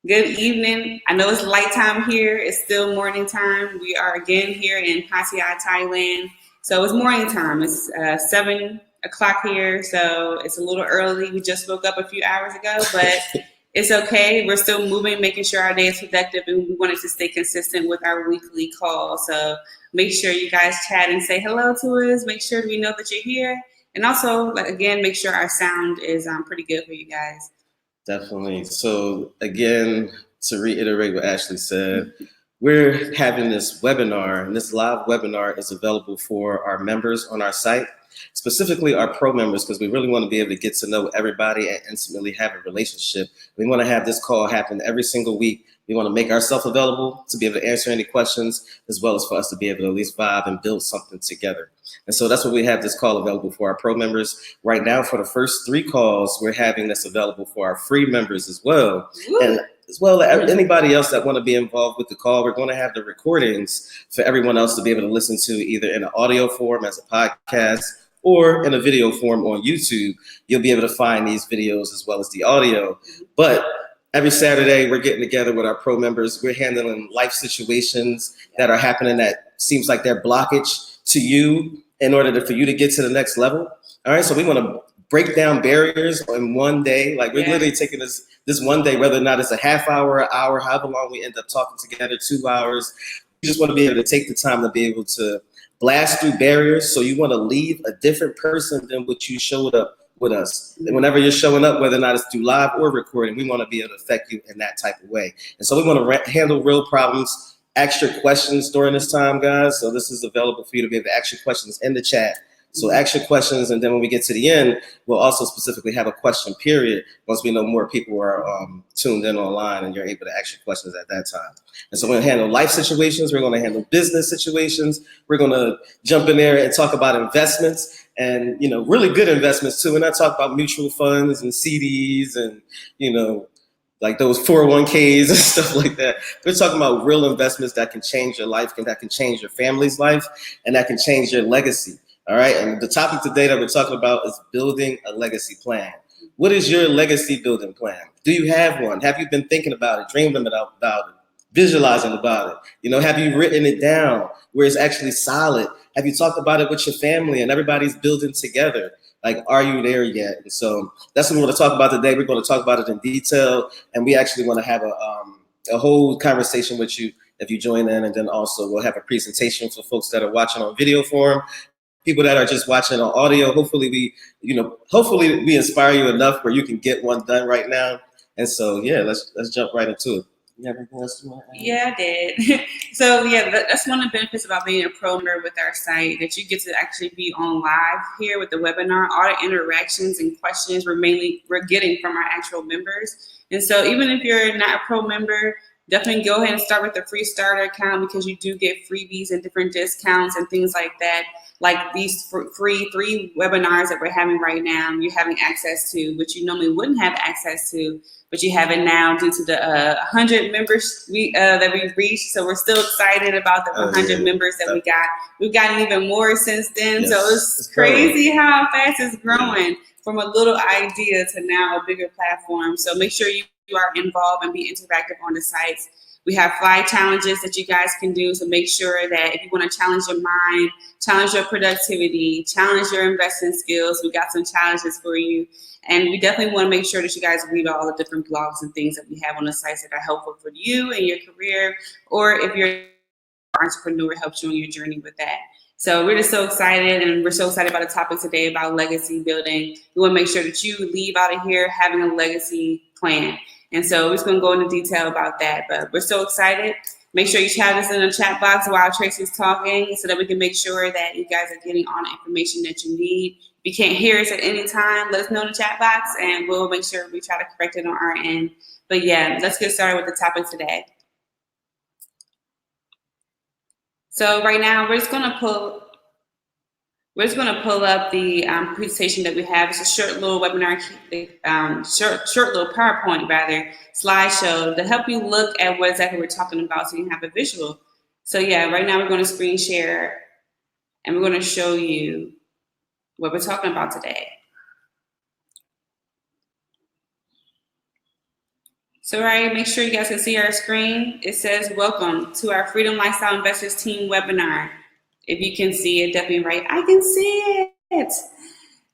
Good evening. I know it's light time here. It's still morning time. We are again here in Pattaya, Thailand. So it's morning time. It's 7 o'clock here. So it's a little early. We just woke up a few hours ago, but it's okay. We're still moving, making sure our day is productive, and we wanted to stay consistent with our weekly call. So make sure you guys chat and say hello to us. Make sure we know that you're here. And also, like, again, make sure our sound is pretty good for you guys. Definitely. So again, to reiterate what Ashley said, we're having this webinar, and this live webinar is available for our members on our site, specifically our pro members, because we really want to be able to get to know everybody and intimately have a relationship. We want to have this call happen every single week. We want to make ourselves available to be able to answer any questions, as well as for us to be able to at least vibe and build something together. And so that's what we have this call available for our pro members. Right now, for the first 3 calls, we're having this available for our free members as well. Woo. And as well as anybody else that want to be involved with the call, we're going to have the recordings for everyone else to be able to listen to either in an audio form as a podcast or in a video form on YouTube. You'll be able to find these videos as well as the audio. But every Saturday, we're getting together with our pro members. We're handling life situations that are happening that seems like they're blockage to you in order for you to get to the next level. All right, so we want to break down barriers in one day. Like we're literally taking this one day, whether or not it's a half hour, an hour, however long we end up talking together, 2 hours. We just want to be able to take the time to be able to blast through barriers. So you want to leave a different person than what you showed up with us. And whenever you're showing up, whether or not it's through live or recording, we want to be able to affect you in that type of way. And so we want to handle real problems, ask your questions during this time, guys. So this is available for you to be able to ask your questions in the chat. So ask your questions, and then when we get to the end, we'll also specifically have a question period once we know more people are tuned in online and you're able to ask your questions at that time. And so we're going to handle life situations. We're going to handle business situations. We're going to jump in there and talk about investments and, really good investments too. And I talk about mutual funds and CDs and, like those 401ks and stuff like that. We're talking about real investments that can change your life, that can change your family's life, and that can change your legacy. All right, and the topic today that we're talking about is building a legacy plan. What is your legacy building plan? Do you have one? Have you been thinking about it, dreaming about it, visualizing about it? Have you written it down where it's actually solid? Have you talked about it with your family and everybody's building together? Like, are you there yet? And so that's what we're going to talk about today. We're going to talk about it in detail, and we actually want to have a whole conversation with you if you join in, and then also we'll have a presentation for folks that are watching on video form. People that are just watching on audio, hopefully we inspire you enough where you can get one done right now. And so, let's jump right into it. You have anything else you want to add? Yeah, I did. So that's one of the benefits about being a pro member with our site, that you get to actually be on live here with the webinar. All the interactions and questions we're getting from our actual members. And so even if you're not a pro member, definitely go ahead and start with the free starter account, because you do get freebies and different discounts and things like that. Like these free 3 webinars that we're having right now, you're having access to, which you normally wouldn't have access to, but you have it now due to the 100 members that we've reached. So we're still excited about the 100 members that we got. We've gotten even more since then. Yes, so it's crazy how fast it's growing from a little idea to now a bigger platform. So make sure you are involved and be interactive on the sites. We have 5 challenges that you guys can do. So make sure that if you want to challenge your mind, challenge your productivity, challenge your investing skills, we got some challenges for you. And we definitely want to make sure that you guys read all the different blogs and things that we have on the sites that are helpful for you and your career, or if you're an entrepreneur, helps you on your journey with that. So we're just so excited, and we're so excited about the topic today about legacy building. We want to make sure that you leave out of here having a legacy plan. And so we're just going to go into detail about that, but we're so excited. Make sure you chat us in the chat box while Tracy's talking, so that we can make sure that you guys are getting all the information that you need. If you can't hear us at any time, let us know in the chat box, and we'll make sure we try to correct it on our end. But let's get started with the topic today. So right now, we're just going to pull up the presentation that we have. It's a short little webinar, short little PowerPoint rather, slideshow to help you look at what exactly we're talking about, so you have a visual. So right now we're going to screen share, and we're going to show you what we're talking about today. So, right, make sure you guys can see our screen. It says, welcome to our Freedom Lifestyle Investors Team webinar. If you can see it, definitely right. I can see it.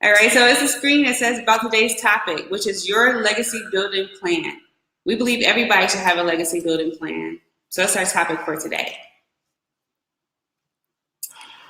All right, so it's a screen that says about today's topic, which is your legacy building plan. We believe everybody should have a legacy building plan. So that's our topic for today.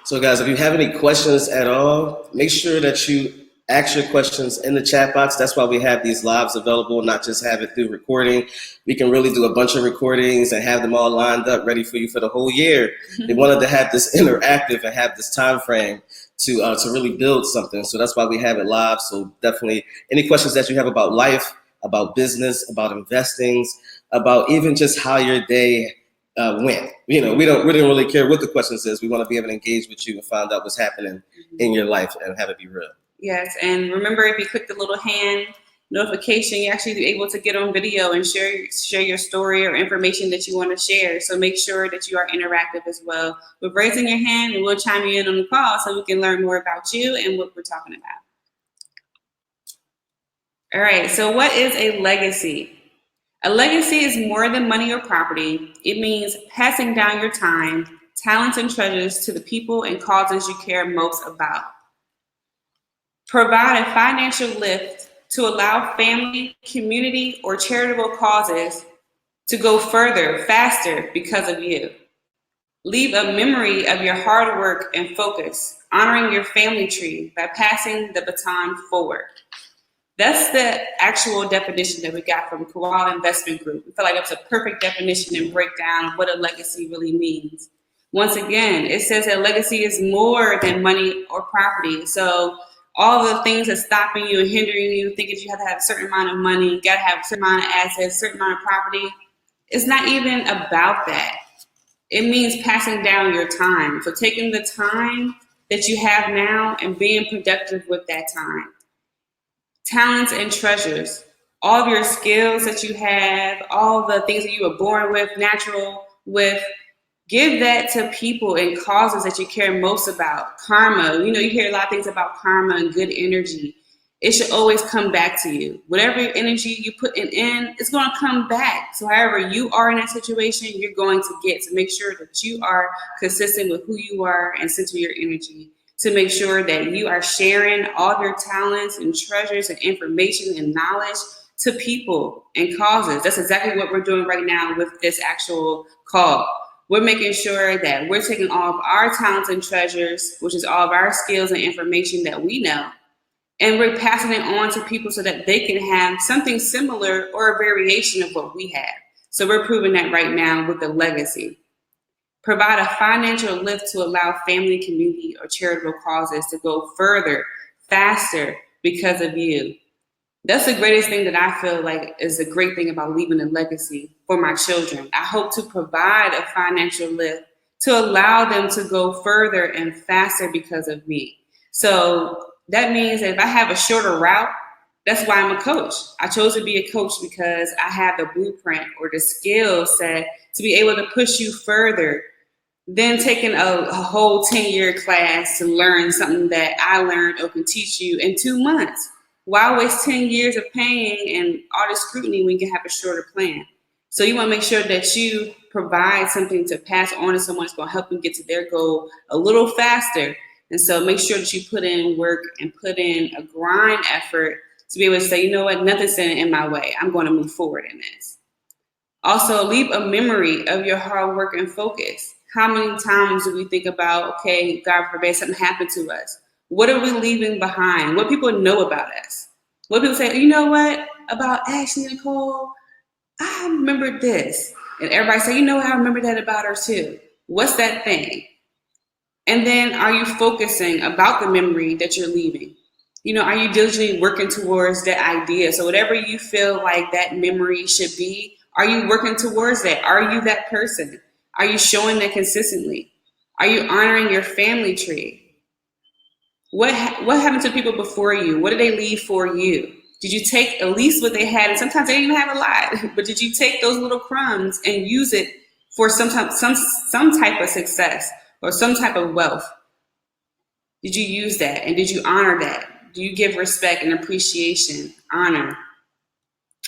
So guys, if you have any questions at all, make sure that you ask your questions in the chat box. That's why we have these lives available, not just have it through recording. We can really do a bunch of recordings and have them all lined up, ready for you for the whole year. They wanted to have this interactive and have this time frame to really build something. So that's why we have it live. So definitely any questions that you have about life, about business, about investing, about even just how your day went. We don't really care what the question says. We want to be able to engage with you and find out what's happening in your life and have it be real. Yes, and remember, if you click the little hand notification, you're actually able to get on video and share your story or information that you want to share. So make sure that you are interactive as well with raising your hand, and we'll chime you in on the call so we can learn more about you and what we're talking about. All right, so what is a legacy? A legacy is more than money or property. It means passing down your time, talents, and treasures to the people and causes you care most about. Provide a financial lift to allow family, community, or charitable causes to go further, faster because of you. Leave a memory of your hard work and focus, honoring your family tree by passing the baton forward. That's the actual definition that we got from Koala Investment Group. We feel like that's a perfect definition and breakdown of what a legacy really means. Once again, it says that legacy is more than money or property. So all the things that's stopping you and hindering you, thinking you have to have a certain amount of money, got to have a certain amount of assets, a certain amount of property, it's not even about that. It means passing down your time. So taking the time that you have now and being productive with that time. Talents and treasures, all of your skills that you have, all the things that you were born with, natural with, give that to people and causes that you care most about. Karma, you hear a lot of things about karma and good energy. It should always come back to you. Whatever energy you put in, it's going to come back. So however you are in that situation, you're going to get to make sure that you are consistent with who you are and center your energy to make sure that you are sharing all of your talents and treasures and information and knowledge to people and causes. That's exactly what we're doing right now with this actual call. We're making sure that we're taking all of our talents and treasures, which is all of our skills and information that we know, and we're passing it on to people so that they can have something similar or a variation of what we have. So we're proving that right now with the legacy. Provide a financial lift to allow family, community, or charitable causes to go further, faster because of you. That's the greatest thing that I feel like is the great thing about leaving a legacy for my children. I hope to provide a financial lift to allow them to go further and faster because of me. So that means that if I have a shorter route, that's why I'm a coach. I chose to be a coach because I have the blueprint or the skill set to be able to push you further than taking a whole 10-year class to learn something that I learned or can teach you in 2 months. Why waste 10 years of paying and all this scrutiny when you can have a shorter plan? So you want to make sure that you provide something to pass on to someone that's going to help them get to their goal a little faster. And so make sure that you put in work and put in a grind effort to be able to say, you know what, nothing's standing in my way. I'm going to move forward in this. Also, leave a memory of your hard work and focus. How many times do we think about, okay, God forbid something happened to us? What are we leaving behind? What people know about us? What people say, you know what, about Ashley Nicole, I remember this. And everybody say, you know what, I remember that about her too. What's that thing? And then are you focusing about the memory that you're leaving? Are you diligently working towards that idea? So whatever you feel like that memory should be, are you working towards that? Are you that person? Are you showing that consistently? Are you honoring your family tree? What happened to people before you? What did they leave for you? Did you take at least what they had? And sometimes they didn't even have a lot, but did you take those little crumbs and use it for some type of success or some type of wealth? Did you use that? And did you honor that? Do you give respect and appreciation, honor?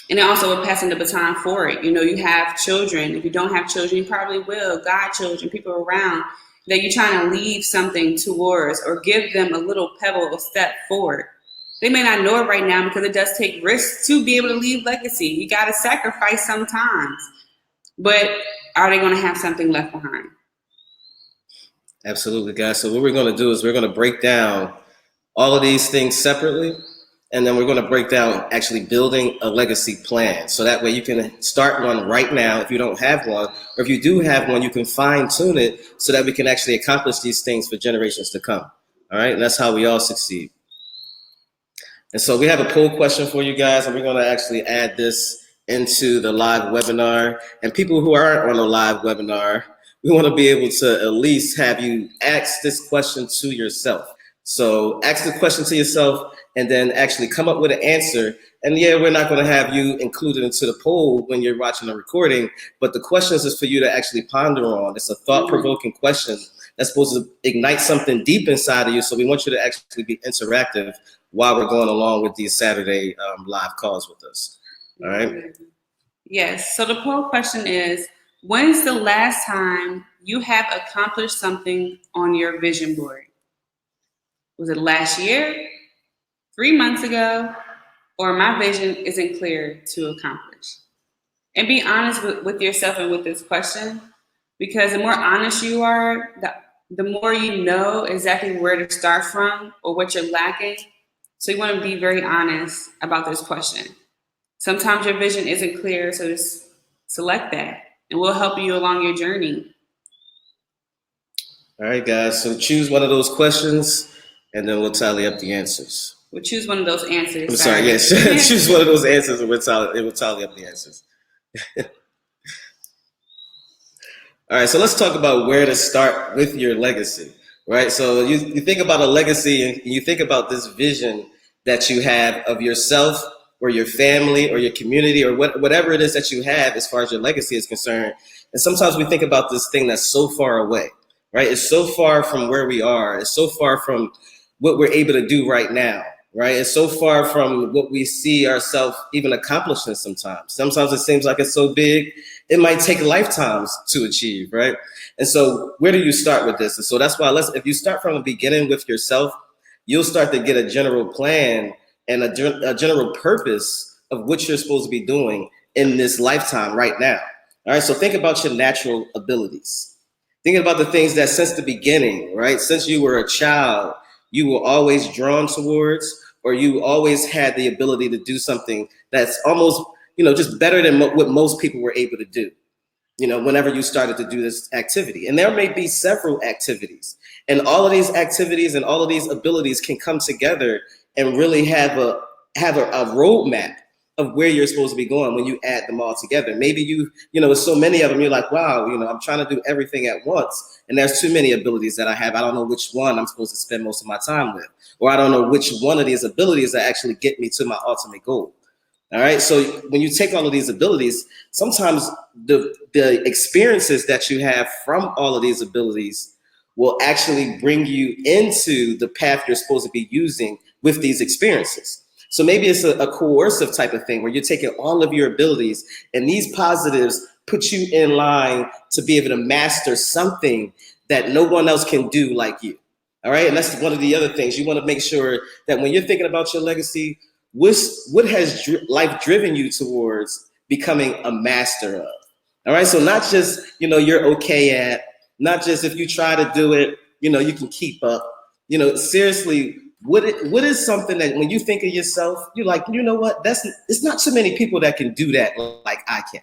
And then also with passing the baton forward, you have children. If you don't have children, you probably will. Godchildren, people around that you're trying to leave something towards or give them a little pebble, a step forward. They may not know it right now because it does take risks to be able to leave legacy. You got to sacrifice sometimes. But are they going to have something left behind? Absolutely, guys. So what we're going to do is we're going to break down all of these things separately, and then we're going to break down actually building a legacy plan. So that way you can start one right now if you don't have one, or if you do have one, you can fine tune it so that we can actually accomplish these things for generations to come. All right, and that's how we all succeed. And so we have a poll question for you guys, and we're going to actually add this into the live webinar. And people who aren't on a live webinar, we want to be able to at least have you ask this question to yourself. So ask the question to yourself and then actually come up with an answer. And yeah, we're not going to have you included into the poll when you're watching the recording, but the questions is for you to actually ponder on. It's a thought-provoking question that's supposed to ignite something deep inside of you. So we want you to actually be interactive while we're going along with these Saturday live calls with us. All right? Yes. So the poll question is, when's the last time you have accomplished something on your vision board? Was it last year, 3 months ago, or my vision isn't clear to accomplish? And be honest with yourself and with this question, because the more honest you are, the more you know exactly where to start from or what you're lacking. So you want to be very honest about this question. Sometimes your vision isn't clear, so just select that, and we'll help you along your journey. All right, guys. So choose one of those questions, and then we'll tally up the answers. We'll choose one of those answers. I'm sorry, yes. Choose one of those answers, and it will tally up the answers. All right, so let's talk about where to start with your legacy, right? So you think about a legacy, and you think about this vision that you have of yourself or your family or your community or whatever it is that you have as far as your legacy is concerned. And sometimes we think about this thing that's so far away, right? It's so far from where we are. It's so far from what we're able to do right now, right? It's so far from what we see ourselves even accomplishing sometimes. Sometimes it seems like it's so big, it might take lifetimes to achieve, right? And so where do you start with this? And so that's why if you start from the beginning with yourself, you'll start to get a general plan and a general purpose of what you're supposed to be doing in this lifetime right now. All right, so think about your natural abilities. Think about the things that since the beginning, right? Since you were a child, you were always drawn towards, or you always had the ability to do something that's almost, just better than what most people were able to do, whenever you started to do this activity. And there may be several activities, and all of these activities and all of these abilities can come together and really have a roadmap of where you're supposed to be going when you add them all together. Maybe with so many of them, you're like, wow, I'm trying to do everything at once, and there's too many abilities that I have. I don't know which one I'm supposed to spend most of my time with, or I don't know which one of these abilities that actually get me to my ultimate goal. All right, so when you take all of these abilities, sometimes the experiences that you have from all of these abilities will actually bring you into the path you're supposed to be using with these experiences. So maybe it's a coercive type of thing where you're taking all of your abilities and these positives put you in line to be able to master something that no one else can do like you. All right, and that's one of the other things. You want to make sure that when you're thinking about your legacy, what has life driven you towards becoming a master of? All right, so not just, you're okay at, not just if you try to do it, you can keep up. Seriously, what is something that when you think of yourself, you're like, what? It's not so many people that can do that like I can.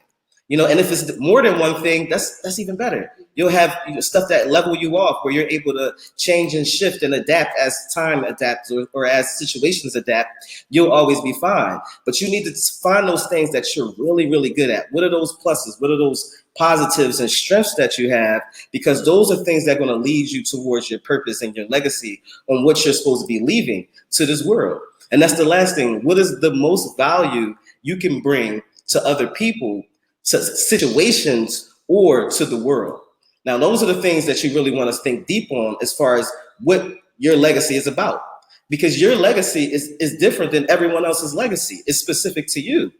And if it's more than one thing, that's even better. You'll have stuff that level you off where you're able to change and shift and adapt as time adapts or as situations adapt. You'll always be fine. But you need to find those things that you're really, really good at. What are those pluses? What are those positives and strengths that you have? Because those are things that are going to lead you towards your purpose and your legacy on what you're supposed to be leaving to this world. And that's the last thing. What is the most value you can bring to other people, to situations, or to the world? Now, those are the things that you really want to think deep on as far as what your legacy is about. Because your legacy is different than everyone else's legacy. It's specific to you.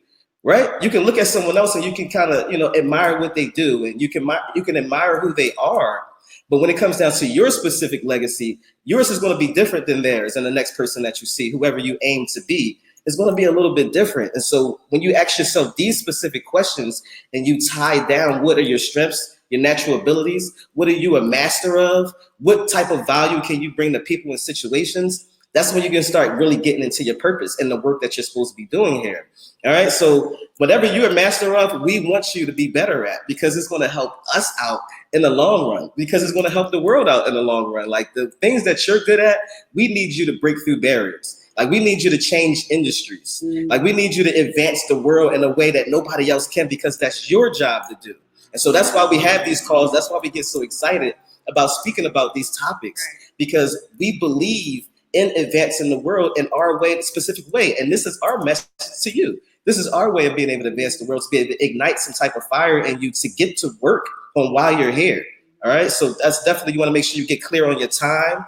right? You can look at someone else and you can kind of, admire what they do, and you can admire who they are. But when it comes down to your specific legacy, yours is going to be different than theirs, and the next person that you see, whoever you aim to be, is going to be a little bit different. And so when you ask yourself these specific questions and you tie down what are your strengths, your natural abilities, what are you a master of, what type of value can you bring to people and situations, that's when you can start really getting into your purpose and the work that you're supposed to be doing here. All right. So whatever you're a master of, we want you to be better at, because it's going to help us out in the long run, because it's going to help the world out in the long run. Like the things that you're good at, we need you to break through barriers. Like we need you to change industries. Like we need you to advance the world in a way that nobody else can, because that's your job to do. And so that's why we have these calls. That's why we get so excited about speaking about these topics, because we believe in advancing the world in our way, specific way. And this is our message to you. This is our way of being able to advance the world, to be able to ignite some type of fire in you to get to work on while you're here. All right. So that's definitely, you want to make sure you get clear on your time,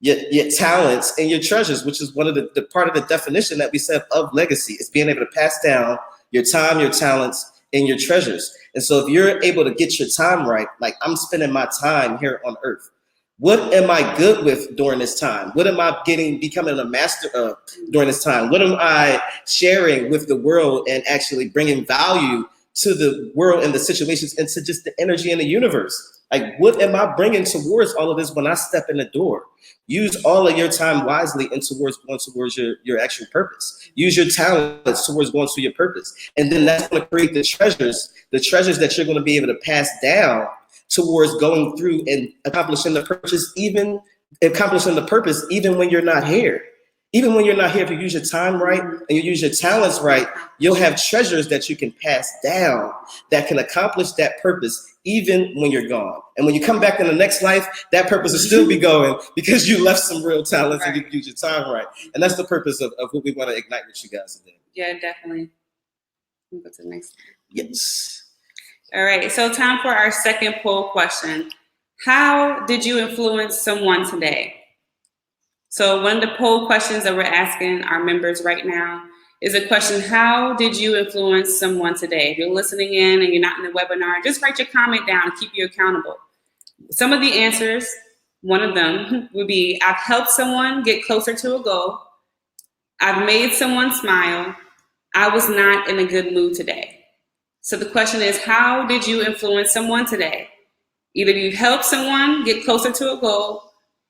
your talents, and your treasures, which is one of the part of the definition that we said of legacy, is being able to pass down your time, your talents, and your treasures. And so if you're able to get your time right, like I'm spending my time here on earth, what am I good with during this time? What am I becoming a master of during this time? What am I sharing with the world and actually bringing value to the world and the situations and to just the energy in the universe? Like, what am I bringing towards all of this when I step in the door? Use all of your time wisely and towards going towards your actual purpose. Use your talents towards going to your purpose. And then that's going to create the treasures that you're going to be able to pass down towards going through and accomplishing the purpose, even when you're not here. Even when you're not here, if you use your time right and you use your talents right, you'll have treasures that you can pass down that can accomplish that purpose even when you're gone. And when you come back in the next life, that purpose will still be going, because you left some real talents and you use your time right. And that's the purpose of what we want to ignite with you guys today. Yeah, definitely. We'll go to the next. Yes. All right, so time for our second poll question. How did you influence someone today? So one of the poll questions that we're asking our members right now is a question: how did you influence someone today? If you're listening in and you're not in the webinar, just write your comment down and keep you accountable. Some of the answers, one of them would be: I've helped someone get closer to a goal. I've made someone smile. I was not in a good mood today. So the question is, how did you influence someone today? Either you helped someone get closer to a goal,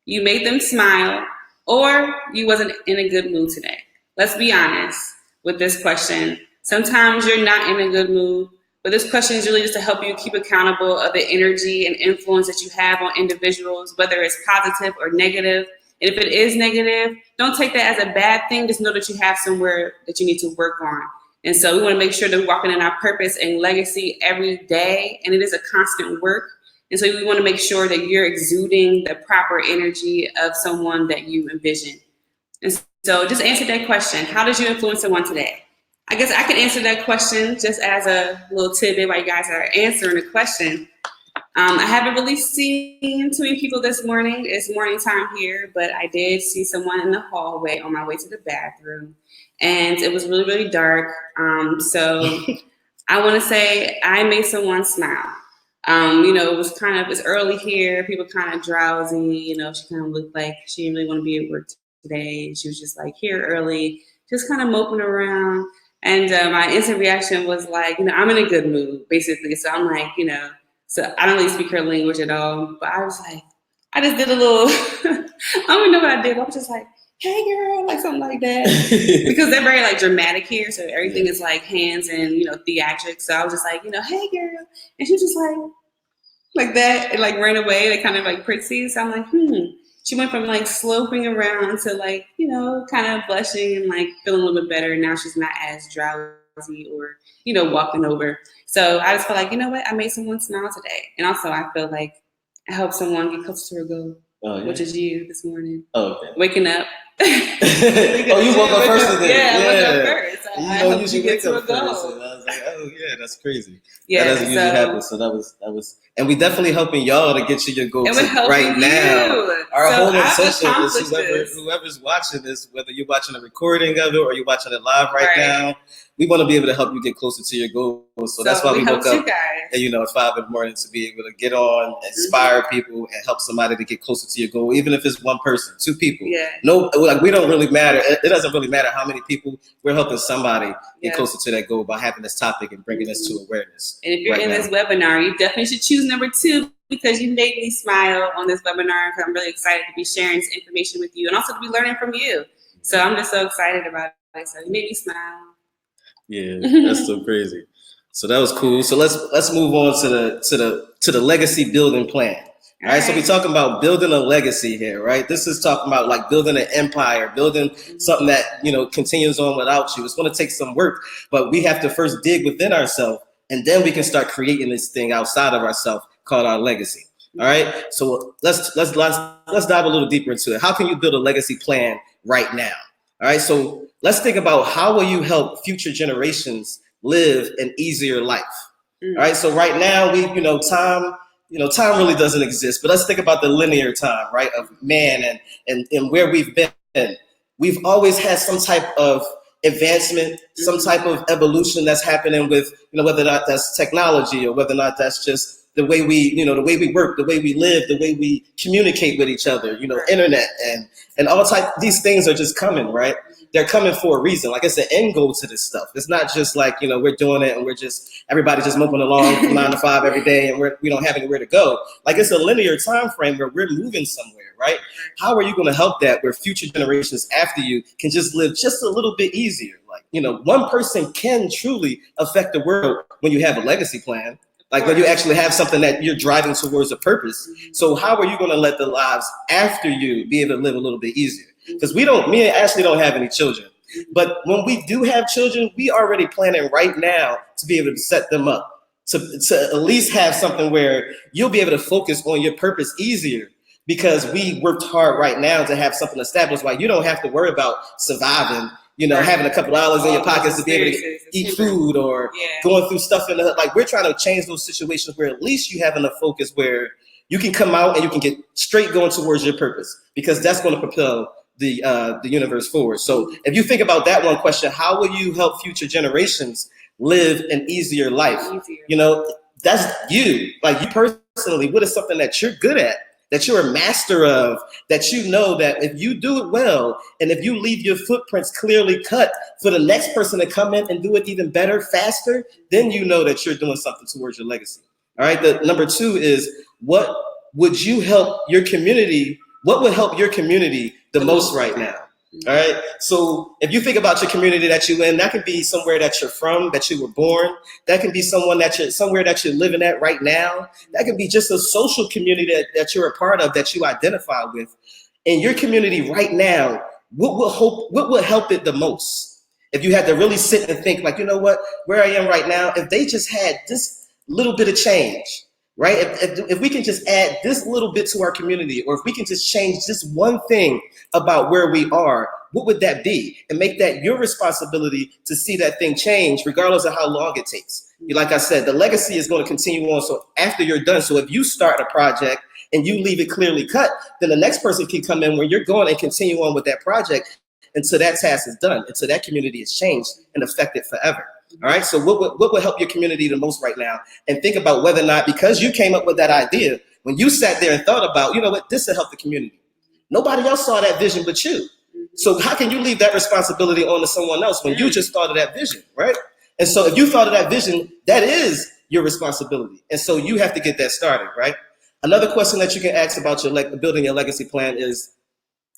you made them smile, or you wasn't in a good mood today. Let's be honest with this question. Sometimes you're not in a good mood, but this question is really just to help you keep accountable of the energy and influence that you have on individuals, whether it's positive or negative. And if it is negative, don't take that as a bad thing. Just know that you have somewhere that you need to work on. And so we want to make sure that we're walking in our purpose and legacy every day. And it is a constant work. And so we want to make sure that you're exuding the proper energy of someone that you envision. And so just answer that question. How did you influence someone today? I guess I can answer that question just as a little tidbit while you guys are answering the question. I haven't really seen too many people this morning. It's morning time here, but I did see someone in the hallway on my way to the bathroom. And it was really, really dark. So I want to say I made someone smile. It's early here. People kind of drowsy. She kind of looked like she didn't really want to be at work today. She was just like here early, just kind of moping around. And my instant reaction was like, I'm in a good mood, basically. So I'm like, so I don't really speak her language at all. But I was like, I just did a little, I don't even know what I did. I was just like, hey girl, like something like that. Because they're very like dramatic here. So everything is like hands and, theatrics. So I was just like, hey girl. And she was just like that. It like ran away. They kind of like pretty. So I'm like, She went from like sloping around to like, kind of blushing and like feeling a little bit better. Now she's not as drowsy or, walking over. So I just felt like, what? I made someone smile today. And also I feel like I helped someone get closer to a goal. Oh, yeah. Which is you this morning. Oh, okay. Waking up. You woke up first today. Yeah, I woke up first. I you hope you get to a goal. was like, oh yeah, that's crazy. Yeah, that doesn't usually happen. So that was, and we definitely helping y'all to get to your goals right now. Our whole intention is whoever's watching this, whether you're watching a recording of it or you're watching it live right now, we want to be able to help you get closer to your goals. So that's why we woke up and at 5 in the morning to be able to get on, inspire people, and help somebody to get closer to your goal, even if it's one person, 2 people. Yeah. No, like we don't really matter. It doesn't really matter how many people. We're helping somebody get closer to that goal by having this topic and bringing this to awareness. And if you're in this webinar, you definitely should choose number 2 because you made me smile on this webinar. I'm really excited to be sharing this information with you and also to be learning from you. So I'm just so excited about it. So you made me smile. Yeah, that's so crazy. So that was cool. So let's move on to the legacy building plan. All right, so we're talking about building a legacy here, right? This is talking about like building an empire, building something that, continues on without you. It's going to take some work, but we have to first dig within ourselves, and then we can start creating this thing outside of ourselves called our legacy. All right, so let's dive a little deeper into it. How can you build a legacy plan right now? All right, so let's think about how will you help future generations live an easier life. All right, so right now time really doesn't exist, but let's think about the linear time, right, of man and where we've been. We've always had some type of advancement, some type of evolution that's happening with, whether or not that's technology or whether or not that's just the way we, the way we work, the way we live, the way we communicate with each other, internet and all these things are just coming, right? They're coming for a reason. Like it's an end goal to this stuff. It's not just like, we're doing it and everybody just moving along from 9 to 5 every day and we don't have anywhere to go. Like it's a linear time frame where we're moving somewhere, right? How are you going to help that where future generations after you can just live just a little bit easier? Like, one person can truly affect the world when you have a legacy plan. Like when you actually have something that you're driving towards a purpose. So how are you going to let the lives after you be able to live a little bit easier? Because me and Ashley don't have any children. But when we do have children, we already planning right now to be able to set them up, to at least have something where you'll be able to focus on your purpose easier because we worked hard right now to have something established. Like you don't have to worry about surviving, having a couple dollars in your pockets to be able to eat food or going through stuff in the hood. Like we're trying to change those situations where at least you have enough focus where you can come out and you can get straight going towards your purpose because that's going to propel the universe forward. So if you think about that one question, how will you help future generations live an easier life? That's you. Like you personally, what is something that you're good at, that you're a master of, that that if you do it well, and if you leave your footprints clearly cut for the next person to come in and do it even better, faster, then that you're doing something towards your legacy. All right. The number 2 is what would help your community the most right now? All right. So if you think about your community that you're in, that could be somewhere that you're from, that you were born. That can be somewhere that you're living at right now. That could be just a social community that you're a part of, that you identify with. In your community right now, what will help it the most? If you had to really sit and think, like, where I am right now, if they just had this little bit of change, right? If we can just add this little bit to our community, or if we can just change this one thing about where we are, what would that be? And make that your responsibility to see that thing change, regardless of how long it takes. Like I said, the legacy is going to continue on. So after you're done, so if you start a project and you leave it clearly cut, then the next person can come in when you're going and continue on with that project until that task is done, until that community is changed and affected forever. All right. So what would help your community the most right now? And think about whether or not, because you came up with that idea, when you sat there and thought about, this will help the community. Nobody else saw that vision but you. So how can you leave that responsibility on to someone else when you just thought of that vision, right? And so if you thought of that vision, that is your responsibility. And so you have to get that started, right? Another question that you can ask about building your legacy plan is,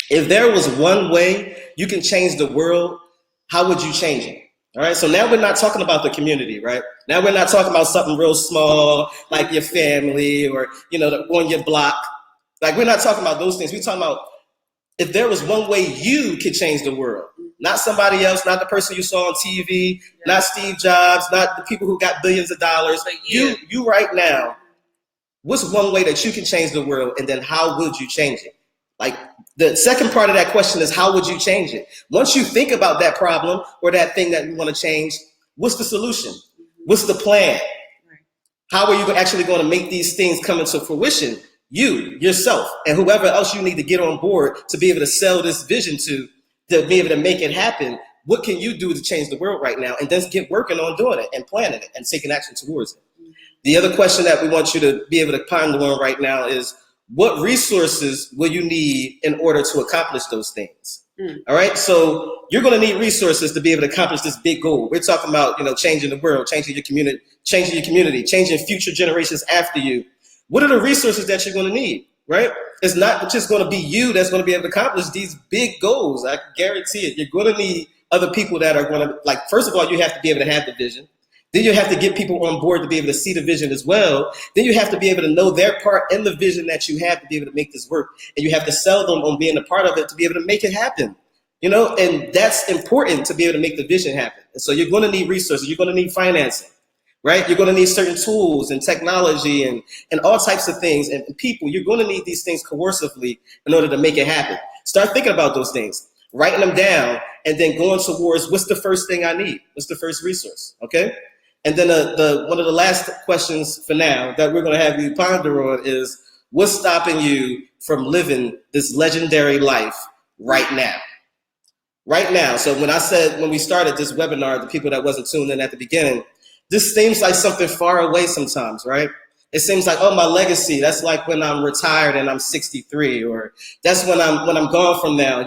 if there was one way you can change the world, how would you change it? All right, so now we're not talking about the community, right? Now we're not talking about something real small, like your family or, on your block. Like we're not talking about those things. We're talking about if there was one way you could change the world, not somebody else, not the person you saw on TV, not Steve Jobs, not the people who got billions of dollars. You right now, what's one way that you can change the world, and then how would you change it? Like the second part of that question is, how would you change it? Once you think about that problem or that thing that you want to change, what's the solution? What's the plan? Right. How are you actually going to make these things come into fruition? You, yourself, and whoever else you need to get on board to be able to sell this vision to be able to make it happen. What can you do to change the world right now? And then get working on doing it and planning it and taking action towards it. The other question that we want you to be able to ponder on right now is, what resources will you need in order to accomplish those things? All right, so you're going to need resources to be able to accomplish this big goal. We're talking about, changing the world, changing your community, changing future generations after you. What are the resources that you're going to need, right? It's not just going to be you that's going to be able to accomplish these big goals. I guarantee it. You're going to need other people that are going to, first of all, you have to be able to have the vision. Then you have to get people on board to be able to see the vision as well. Then you have to be able to know their part in the vision that you have to be able to make this work. And you have to sell them on being a part of it to be able to make it happen. And that's important to be able to make the vision happen. And so you're going to need resources. You're going to need financing, right? You're going to need certain tools and technology and all types of things and people. You're going to need these things coercively in order to make it happen. Start thinking about those things, writing them down, and then going towards, what's the first thing I need? What's the first resource? Okay. And then one of the last questions for now that we're going to have you ponder on is, what's stopping you from living this legendary life right now? Right now. So when we started this webinar, the people that wasn't tuned in at the beginning, this seems like something far away sometimes, right? It seems like, oh, my legacy, that's like when I'm retired and I'm 63, or that's when I'm gone from now.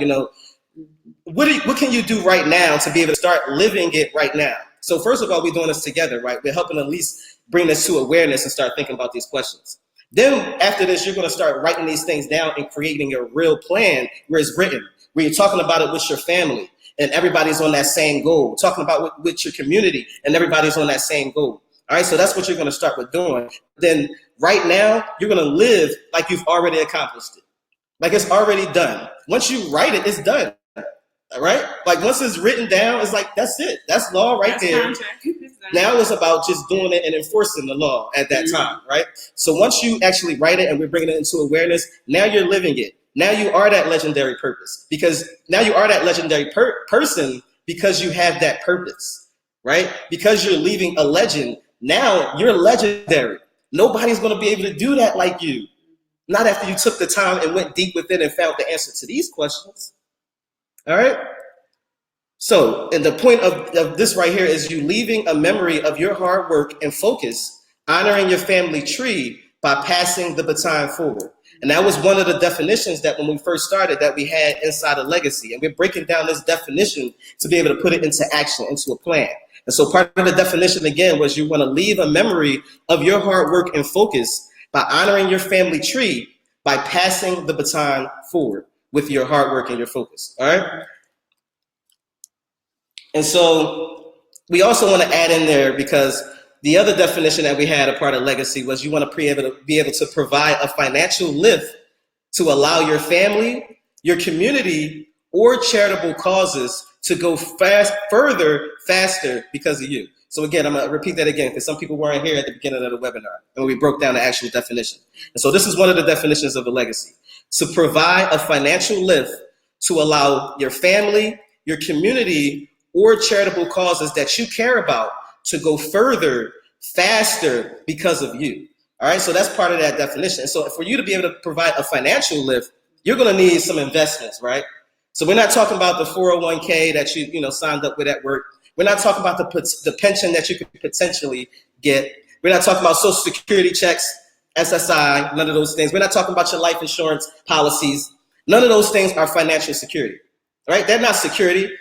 What can you do right now to be able to start living it right now? So first of all, we're doing this together, right? We're helping at least bring this to awareness and start thinking about these questions. Then after this, you're going to start writing these things down and creating a real plan where it's written, where you're talking about it with your family and everybody's on that same goal, talking about with your community and everybody's on that same goal. All right, so that's what you're going to start with doing. Then right now, you're going to live like you've already accomplished it. Like it's already done. Once you write it, it's done. All right? Like once it's written down, it's like, that's it. That's law right there. Now it's about just doing it and enforcing the law at that time, right? So once you actually write it and we're bringing it into awareness, now you're living it. Now you are that legendary purpose, because now you are that legendary person because you have that purpose, right? Because you're leaving a legend. Now you're legendary. Nobody's going to be able to do that like you. Not after you took the time and went deep within and found the answer to these questions. All right. So, and the point of this right here is you leaving a memory of your hard work and focus, honoring your family tree by passing the baton forward. And that was one of the definitions that when we first started that we had inside of legacy. And we're breaking down this definition to be able to put it into action, into a plan. And so part of the definition again was you want to leave a memory of your hard work and focus by honoring your family tree by passing the baton forward with your hard work and your focus. All right. And so we also want to add in there, because the other definition that we had a part of legacy was you want to be able to provide a financial lift to allow your family, your community, or charitable causes to go further, faster because of you. So again, I'm going to repeat that again because some people weren't here at the beginning of the webinar and we broke down the actual definition. And so this is one of the definitions of a legacy: to provide a financial lift to allow your family, your community, or charitable causes that you care about to go further, faster because of you. All right, so that's part of that definition. So for you to be able to provide a financial lift, you're going to need some investments, right? So we're not talking about the 401k that you signed up with at work. We're not talking about the pension that you could potentially get. We're not talking about Social Security checks, SSI, none of those things. We're not talking about your life insurance policies. None of those things are financial security, right? They're not security.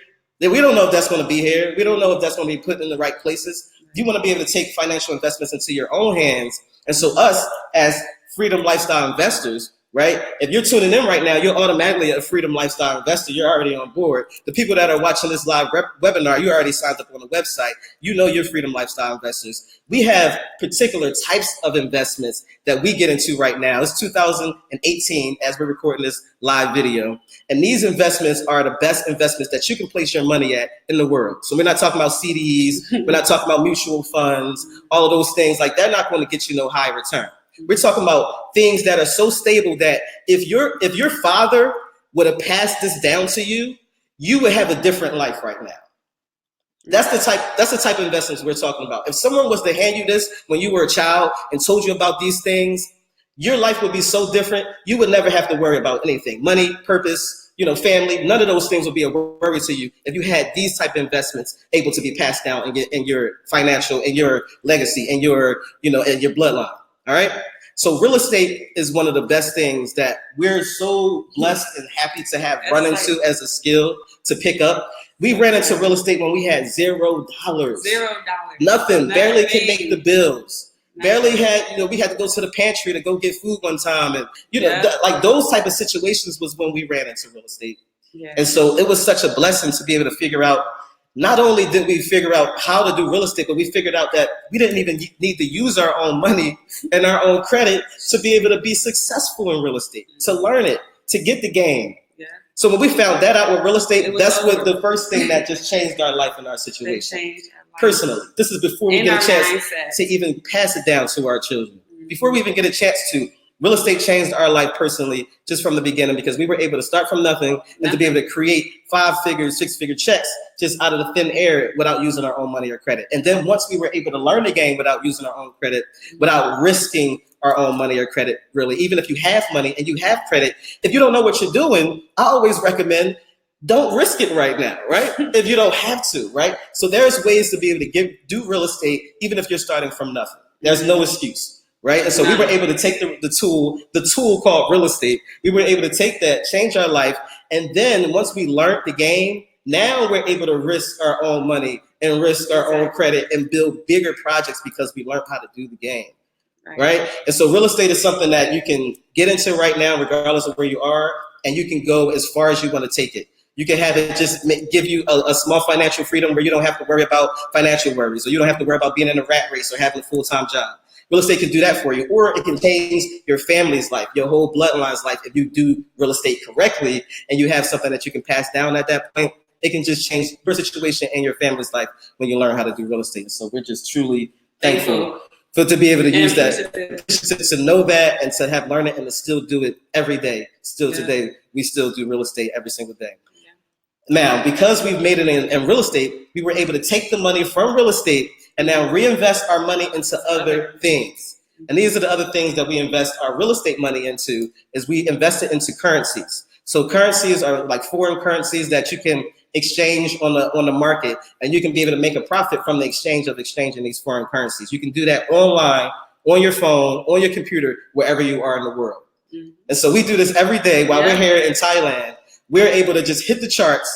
We don't know if that's going to be here. We don't know if that's going to be put in the right places. You want to be able to take financial investments into your own hands. And so us as Freedom Lifestyle investors, right? If you're tuning in right now, you're automatically a Freedom Lifestyle investor. You're already on board. The people that are watching this live webinar, you already signed up on the website. You know you're Freedom Lifestyle investors. We have particular types of investments that we get into right now. It's 2018 as we're recording this live video. And these investments are the best investments that you can place your money at in the world. So we're not talking about CDs. We're not talking about mutual funds, all of those things. Like, they're not going to get you no high return. We're talking about things that are so stable that if your father would have passed this down to you, you would have a different life right now. That's the type of investments we're talking about. If someone was to hand you this when you were a child and told you about these things, your life would be so different. You would never have to worry about anything. Money, purpose, family, none of those things would be a worry to you if you had these type of investments able to be passed down in your financial, in your legacy, in your, in your bloodline. All right. So real estate is one of the best things that we're so blessed and happy to have run into as a skill to pick up. We ran into real estate when we had $0. Nothing. Barely could make the bills. Barely had, we had to go to the pantry to go get food one time. And, like those type of situations was when we ran into real estate. Yeah. And so it was such a blessing to be able to figure out, not only did we figure out how to do real estate, but we figured out that we didn't even need to use our own money and our own credit to be able to be successful in real estate, to learn it, to get the game. Yeah. So when we found that out with real estate, that's what the first thing that just changed our life and our situation. Personally, this is before we get a chance to even pass it down to our children. Before we even get a chance to, real estate changed our life personally just from the beginning, because we were able to start from nothing and to be able to create 5-figure, 6-figure checks just out of the thin air without using our own money or credit. And then once we were able to learn the game without using our own credit, without risking our own money or credit, really, even if you have money and you have credit, if you don't know what you're doing, I always recommend don't risk it right now, right? If you don't have to, right? So there's ways to be able to do real estate even if you're starting from nothing. There's no excuse, right? And so we were able to take the tool called real estate. We were able to take that, change our life, and then once we learned the game, now we're able to risk our own money and risk our own credit and build bigger projects because we learned how to do the game, right? And so real estate is something that you can get into right now, regardless of where you are, and you can go as far as you want to take it. You can have it just give you a small financial freedom where you don't have to worry about financial worries, or you don't have to worry about being in a rat race or having a full-time job. Real estate can do that for you, or it can change your family's life, your whole bloodline's life. If you do real estate correctly and you have something that you can pass down at that point, it can just change your situation and your family's life when you learn how to do real estate. So we're just truly thankful to be able to use that, to know that and to have learned it and to still do it every day. Still today, we still do real estate every single day. Now, because we've made it in real estate, we were able to take the money from real estate and now reinvest our money into other things. And these are the other things that we invest our real estate money into, is we invest it into currencies. So currencies are like foreign currencies that you can exchange on the market, and you can be able to make a profit from the exchange of exchanging these foreign currencies. You can do that online, on your phone, on your computer, wherever you are in the world. And so we do this every day while we're here in Thailand. We're able to just hit the charts,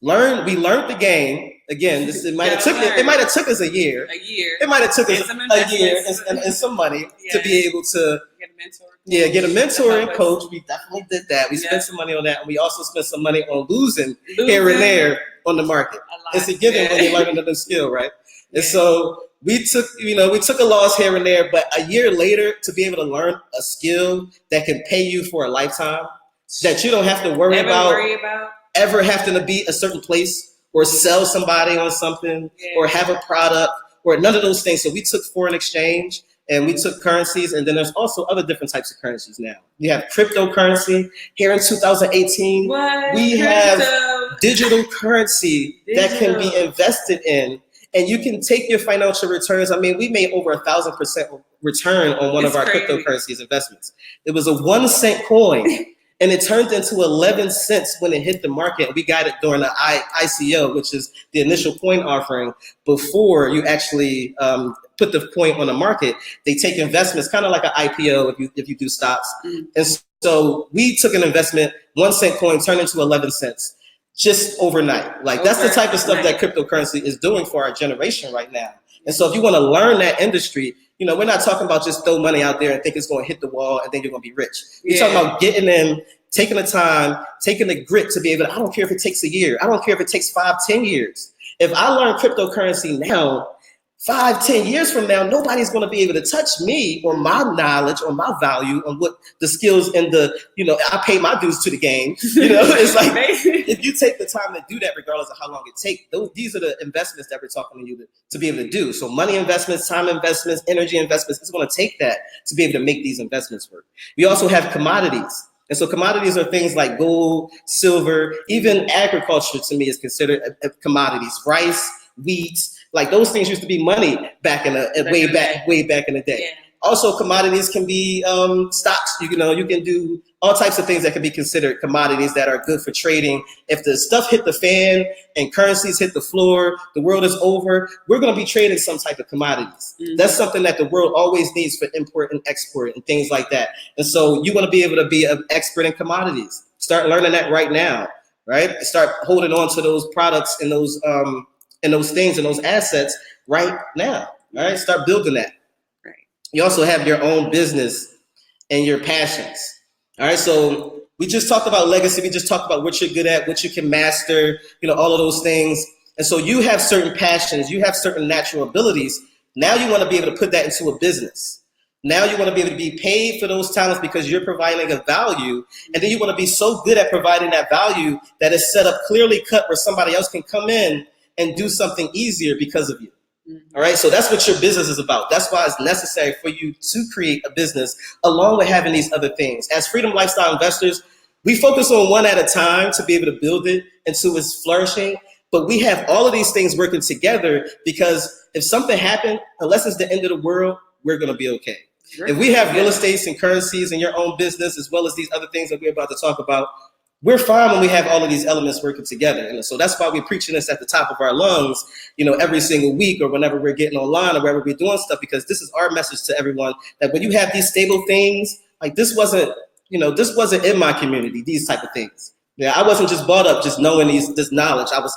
we learned the game. Again, it might have took us a year. It might have took us a year and some money to be able to get a mentor. Get a mentor and coach. We definitely did that. We spent some money on that, and we also spent some money on losing here and there on the market. It's a given when you're learning a new skill, right? And so we took a loss here and there, but a year later, to be able to learn a skill that can pay you for a lifetime, that you don't have to worry about ever having to be a certain place or sell somebody on something or have a product or none of those things. So we took foreign exchange and we took currencies, and then there's also other different types of currencies now. We have cryptocurrency. Here in 2018, we have digital currency that can be invested in, and you can take your financial returns. I mean, we made over 1,000% return on one of our cryptocurrencies investments. It was a 1 cent coin. And it turned into 11 cents when it hit the market. We got it during the ICO, which is the initial coin offering before you actually put the coin on the market. They take investments, kind of like an IPO if you do stocks. And so we took an investment, 1 cent coin turned into 11 cents just overnight. Like that's the type of stuff that cryptocurrency is doing for our generation right now. And so if you want to learn that industry, we're not talking about just throw money out there and think it's going to hit the wall and then you're going to be rich. We're talking about getting in, taking the time, taking the grit to be able to, I don't care if it takes a year. I don't care if it takes 5-10 years. If I learn cryptocurrency now, 5-10 years from now, nobody's going to be able to touch me or my knowledge or my value on what the skills and the, I pay my dues to the game. It's like, if you take the time to do that, regardless of how long it takes, these are the investments that we're talking to you to be able to do. So money investments, time investments, energy investments, it's going to take that to be able to make these investments work. We also have commodities. And so commodities are things like gold, silver, even agriculture to me is considered commodities. Rice, wheat. Like those things used to be money back in way back in the day. Yeah. Also, commodities can be stocks. You can do all types of things that can be considered commodities that are good for trading. If the stuff hit the fan and currencies hit the floor, the world is over. We're going to be trading some type of commodities. Mm-hmm. That's something that the world always needs for import and export and things like that. And so you want to be able to be an expert in commodities. Start learning that right now, right? Start holding on to those products and those things and those assets right now. All right, start building that. You also have your own business and your passions. All right. So we just talked about legacy. We just talked about what you're good at, what you can master, all of those things. And so you have certain passions, you have certain natural abilities. Now you want to be able to put that into a business. Now you want to be able to be paid for those talents because you're providing a value. And then you want to be so good at providing that value that it's set up clearly cut where somebody else can come in and do something easier because of you. All right, so that's what your business is about. That's why it's necessary for you to create a business along with having these other things. As Freedom Lifestyle investors, we focus on one at a time to be able to build it into its flourishing. But we have all of these things working together because if something happened, unless it's the end of the world, we're going to be okay. If we have real estates and currencies in your own business, as well as these other things that we're about to talk about, we're fine when we have all of these elements working together. And so that's why we're preaching this at the top of our lungs, every single week or whenever we're getting online or wherever we're doing stuff, because this is our message to everyone that when you have these stable things, like this wasn't in my community, these type of things. Yeah, I wasn't just brought up just knowing this knowledge. I was,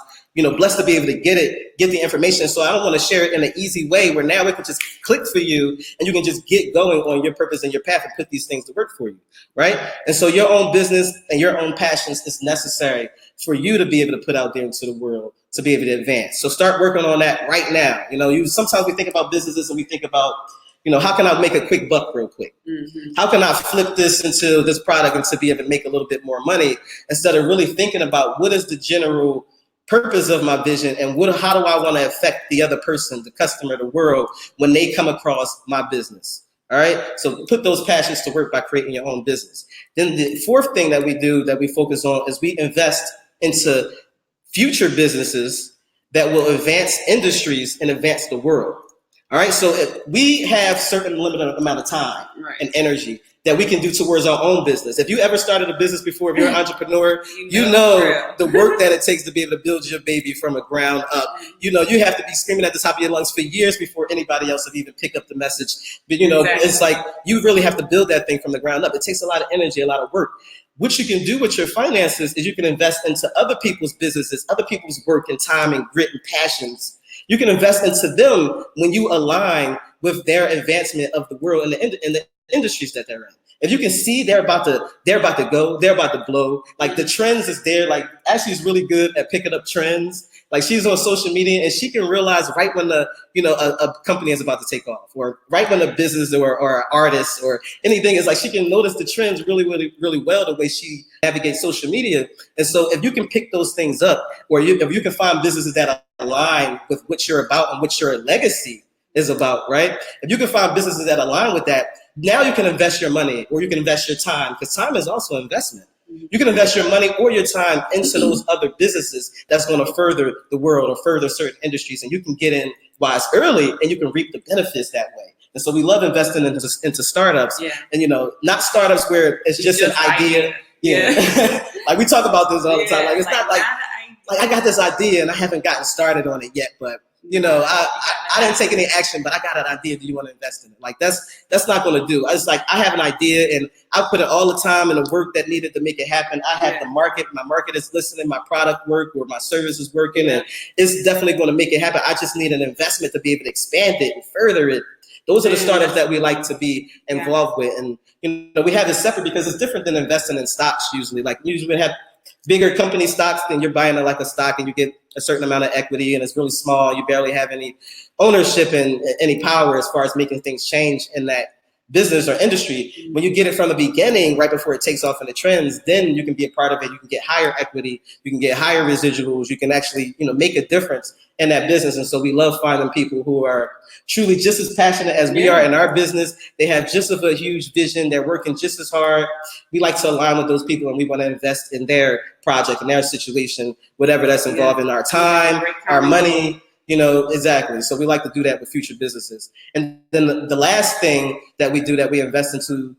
blessed to be able to get the information. So I don't want to share it in an easy way where now it can just click for you and you can just get going on your purpose and your path and put these things to work for you, right? And so your own business and your own passions is necessary for you to be able to put out there into the world to be able to advance. So start working on that right now. Sometimes we think about businesses and we think about, how can I make a quick buck real quick? Mm-hmm. How can I flip this into this product and to be able to make a little bit more money instead of really thinking about what is the general purpose of my vision and how do I want to affect the other person, the customer, the world when they come across my business. All right. So put those passions to work by creating your own business. Then the fourth thing that we do that we focus on is we invest into future businesses that will advance industries and advance the world. All right, so if we have certain limited amount of time and energy that we can do towards our own business. If you ever started a business before, if you're an entrepreneur, you know the work that it takes to be able to build your baby from the ground up. You have to be screaming at the top of your lungs for years before anybody else would even pick up the message. But It's like you really have to build that thing from the ground up. It takes a lot of energy, a lot of work. What you can do with your finances is you can invest into other people's businesses, other people's work and time and grit and passions. You can invest into them when you align with their advancement of the world and the industries that they're in. If you can see they're about to go, they're about to blow. Like the trends is there. Like Ashley's really good at picking up trends. Like she's on social media and she can realize right when a company is about to take off, or right when a business or an artist or anything is like she can notice the trends really, really, really well the way she navigates social media. And so if you can pick those things up, or if you can find businesses that align with what you're about and what your legacy is about, right? If you can find businesses that align with that, now you can invest your money or you can invest your time, because time is also an investment. You can invest your money or your time into those other businesses that's going to further the world or further certain industries, and you can get in while it's early and you can reap the benefits that way. And so we love investing into startups, and not startups where it's just an idea. Yeah. Like we talk about this all the time. Like it's not like I got this idea and I haven't gotten started on it yet, but I didn't take any action, but I got an idea. Do you want to invest in it? Like that's not going to do. It's like I have an idea and I put in all the time and the work that needed to make it happen. I have the market. My market is listening. My product work or my service is working, and it's definitely going to make it happen. I just need an investment to be able to expand it and further it. Those are the startups that we like to be involved with, and we have it separate because it's different than investing in stocks. Usually, like usually we have bigger company stocks, then you're buying like a stock and you get a certain amount of equity and it's really small. You barely have any ownership and any power as far as making things change in that business or industry. When you get it from the beginning, right before it takes off in the trends, then you can be a part of it. You can get higher equity, you can get higher residuals, you can actually, make a difference in that business. And so we love finding people who are truly just as passionate as we are in our business. They have just as a huge vision. They're working just as hard. We like to align with those people and we want to invest in their project, in their situation, whatever that's involved in our time, our money, Exactly. So we like to do that with future businesses. And then the last thing that we do that we invest into,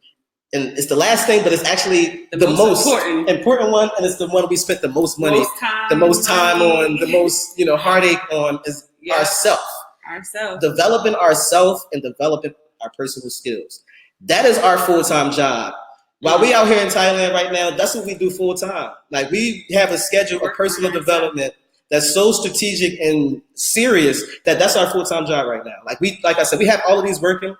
and it's the last thing, but it's actually the most important one, and it's the one we spent the most money, the most time on, the most heartache on is ourself. Developing ourself and developing our personal skills. That is our full-time job. While we out here in Thailand right now, that's what we do full-time. Like, we have a schedule of personal development that's so strategic and serious that's our full-time job right now. Like I said, we have all of these working,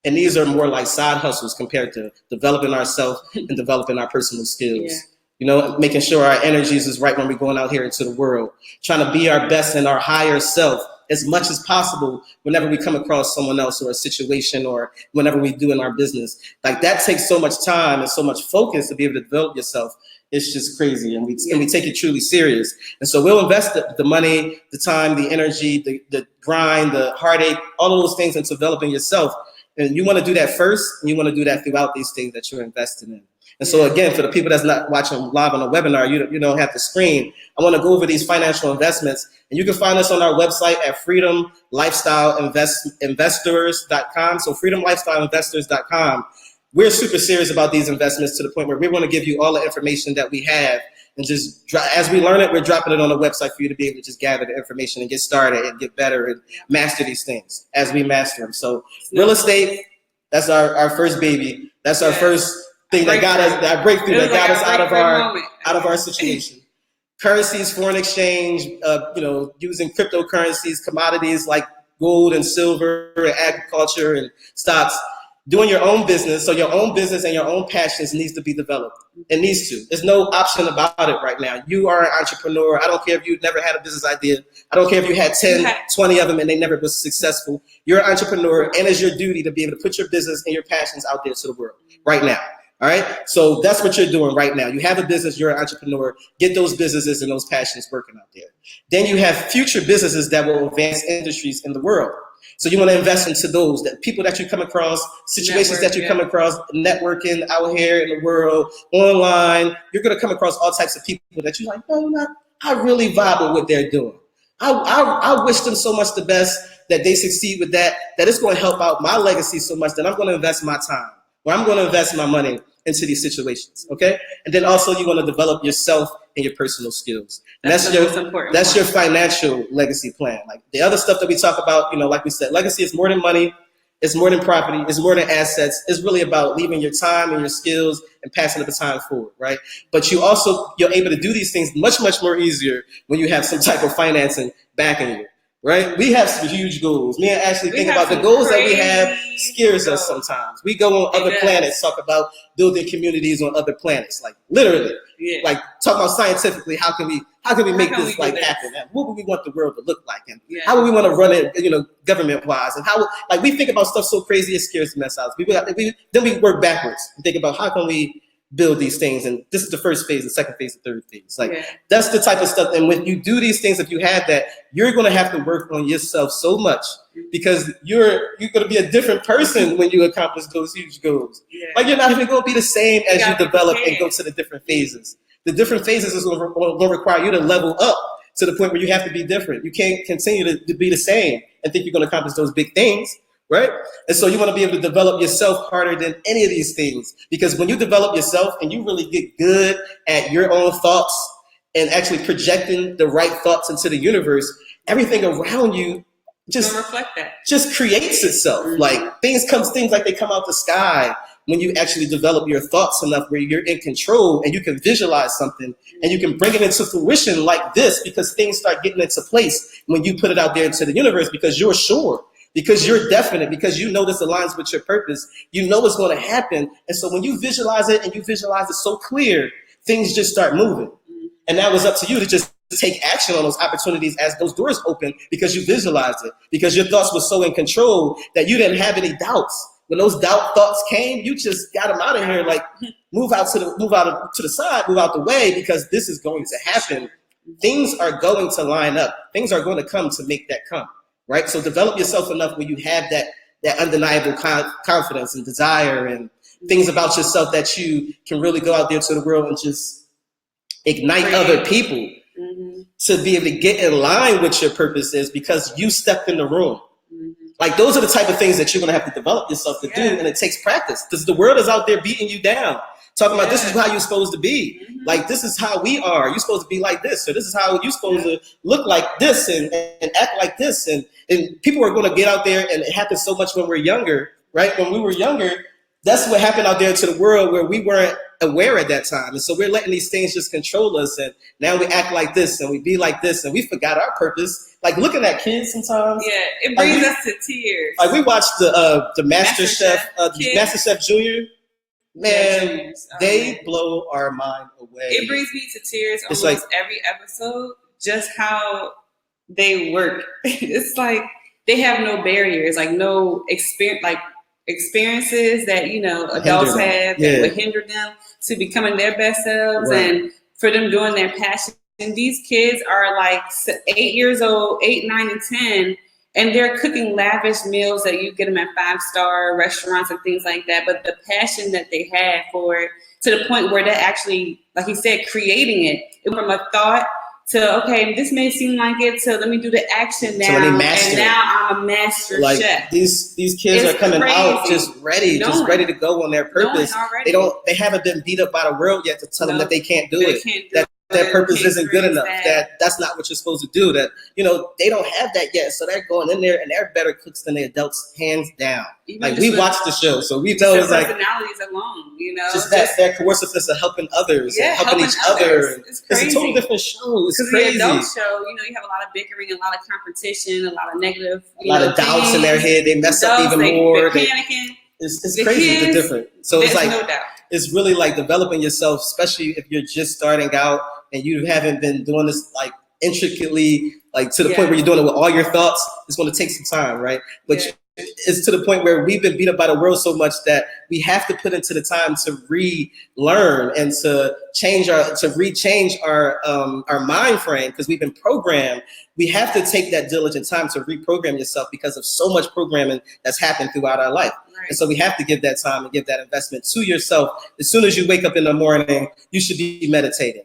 and these are more like side hustles compared to developing ourselves and developing our personal skills. Making sure our energies is right when we're going out here into the world, trying to be our best and our higher self as much as possible whenever we come across someone else or a situation or whenever we do in our business. Like, that takes so much time and so much focus to be able to develop yourself. It's just crazy, and we take it truly serious. And so we'll invest the money, the time, the energy, the grind, the heartache, all of those things into developing yourself. And you want to do that first, and you want to do that throughout these things that you're investing in. And so again, for the people that's not watching live on a webinar, you don't have to screen. I want to go over these financial investments, and you can find us on our website at freedomlifestyleinvestors.com. So freedomlifestyleinvestors.com. We're super serious about these investments to the point where we want to give you all the information that we have, and just as we learn it, we're dropping it on the website for you to be able to just gather the information and get started and get better and master these things as we master them. So real estate, that's our first baby. That's our first thing that got us, that breakthrough that got us out of our situation. Currencies, foreign exchange, using cryptocurrencies, commodities like gold and silver, and agriculture and stocks. Doing your own business, so your own business and your own passions needs to be developed. It needs to. There's no option about it right now. You are an entrepreneur. I don't care if you never had a business idea. I don't care if you had 10, 20 of them and they never was successful. You're an entrepreneur, and it's your duty to be able to put your business and your passions out there to the world right now. All right? So that's what you're doing right now. You have a business, you're an entrepreneur. Get those businesses and those passions working out there. Then you have future businesses that will advance industries in the world. So you want to invest into those, that people that you come across, situations that you come across, networking out here in the world, online. You're going to come across all types of people that you're like, I really vibe with what they're doing. I wish them so much the best, that they succeed with that it's going to help out my legacy so much that I'm going to invest my time, or I'm going to invest my money into these situations, okay? And then also you want to develop yourself and your personal skills. And that's your financial legacy plan. Like the other stuff that we talk about, like we said, legacy is more than money, it's more than property, it's more than assets. It's really about leaving your time and your skills and passing the baton forward, right? But you're able to do these things much, much more easier when you have some type of financing backing you. Right? We have some huge goals. Me and Ashley think about the goals that we have scares us sometimes. We go on other planets, talk about building communities on other planets, like literally, like talk about scientifically, how can we make this happen? And what would we want the world to look like? And how would we want to run it, government wise? And we think about stuff so crazy it scares the mess out of us. Then we work backwards and think about how can we build these things, and this is the first phase, the second phase, the third phase. That's the type of stuff. And when you do these things, if you have that, you're going to have to work on yourself so much, because you're going to be a different person when you accomplish those huge goals. Like, you're not even going to be the same as you develop and go to the different phases. The different phases is going to require you to level up to the point where you have to be different. You can't continue to be the same and think you're going to accomplish those big things. Right? And so you want to be able to develop yourself harder than any of these things, because when you develop yourself and you really get good at your own thoughts and actually projecting the right thoughts into the universe, everything around you just creates itself. Like things like they come out the sky when you actually develop your thoughts enough where you're in control and you can visualize something and you can bring it into fruition like this, because things start getting into place when you put it out there into the universe, because you're sure. Because you're definite, because this aligns with your purpose. You know what's going to happen. And so when you visualize it and you visualize it so clear, things just start moving. And that was up to you to just take action on those opportunities as those doors open, because you visualized it, because your thoughts were so in control that you didn't have any doubts. When those doubt thoughts came, you just got them out of here, like move out to the side, move out the way, because this is going to happen. Things are going to line up. Things are going to come to make that come. Right? So develop yourself enough where you have that undeniable confidence and desire and things about yourself that you can really go out there to the world and just ignite other people to be able to get in line with your purpose is because you stepped in the room. Mm-hmm. Like those are the type of things that you're going to have to develop yourself to do, and it takes practice because the world is out there beating you down, talking about this is how you're supposed to be. Mm-hmm. Like this is how we are. You're supposed to be like this, or this is how you're supposed to look like this and act like this. And people are going to get out there, and it happens so much when we're younger, right? When we were younger, that's what happened out there to the world where we weren't aware at that time. And so we're letting these things just control us. And now we act like this and we be like this and we forgot our purpose. Like looking at kids sometimes. Yeah, it brings us to tears. Like we watched the Master Chef, Master Chef Junior. Man, they blow our mind away. It brings me to tears almost every episode, just how they work. It's like they have no barriers, like no experiences that, you know, adults have that would hinder them to becoming their best selves and for them doing their passion. And these kids are like 8 years old, 8, 9, and 10, and they're cooking lavish meals that you get them at 5-star restaurants and things like that. But the passion that they have for it, to the point where they're actually, like he said, creating it from a thought to, okay, this may seem like it, so let me do the action now. So and now I'm a master chef. These kids are coming out just ready to go on their purpose. They haven't been beat up by the world yet to tell them that they can't do it. That purpose isn't good enough. That's not what you're supposed to do. That, you know, they don't have that yet. So they're going in there and they're better cooks than the adults, hands down. Even like we watch the show, so we know it's like personalities alone, you know, just that coerciveness of helping others and helping each other. It's a total different show. It's crazy. The adult show, you know, you have a lot of bickering, a lot of competition, a lot of negative, a lot of doubts in their head. They mess up even more. They're panicking. It's crazy. The different. So it's like no doubt. It's really like developing yourself, especially if you're just starting out and you haven't been doing this like intricately, like to the point where you're doing it with all your thoughts. It's going to take some time, right? But it's to the point where we've been beat up by the world so much that we have to put into the time to relearn and to rechange our mind frame, because we've been programmed. We have to take that diligent time to reprogram yourself because of so much programming that's happened throughout our life. Right. And so we have to give that time and give that investment to yourself. As soon as you wake up in the morning, you should be meditating.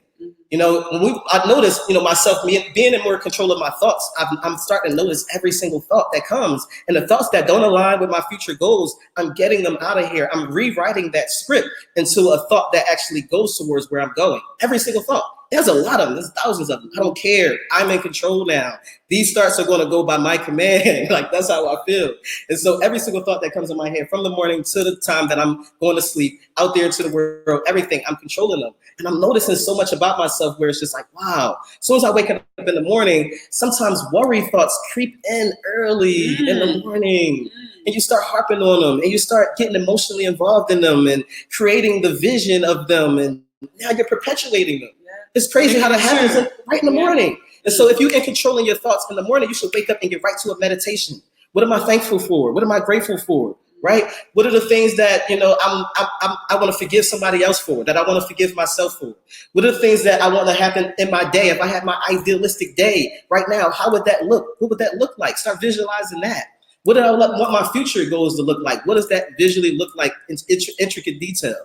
You know, I noticed, you know, myself being in more control of my thoughts. I'm starting to notice every single thought that comes, and the thoughts that don't align with my future goals, I'm getting them out of here. I'm rewriting that script into a thought that actually goes towards where I'm going. Every single thought. There's a lot of them. There's thousands of them. I don't care. I'm in control now. These thoughts are going to go by my command. Like, that's how I feel. And so every single thought that comes in my head, from the morning to the time that I'm going to sleep, out there to the world, everything, I'm controlling them. And I'm noticing so much about myself where it's just like, wow. As soon as I wake up in the morning, sometimes worry thoughts creep in early in the morning. And you start harping on them, and you start getting emotionally involved in them and creating the vision of them. And now you're perpetuating them. It's crazy how that happens right in the morning. And so if you're in controlling your thoughts in the morning, you should wake up and get right to a meditation. What am I thankful for? What am I grateful for? Right? What are the things that, you know, I want to forgive somebody else for, that I want to forgive myself for? What are the things that I want to happen in my day? If I had my idealistic day right now, how would that look? What would that look like? Start visualizing that. What do I want my future goals to look like? What does that visually look like in intricate detail?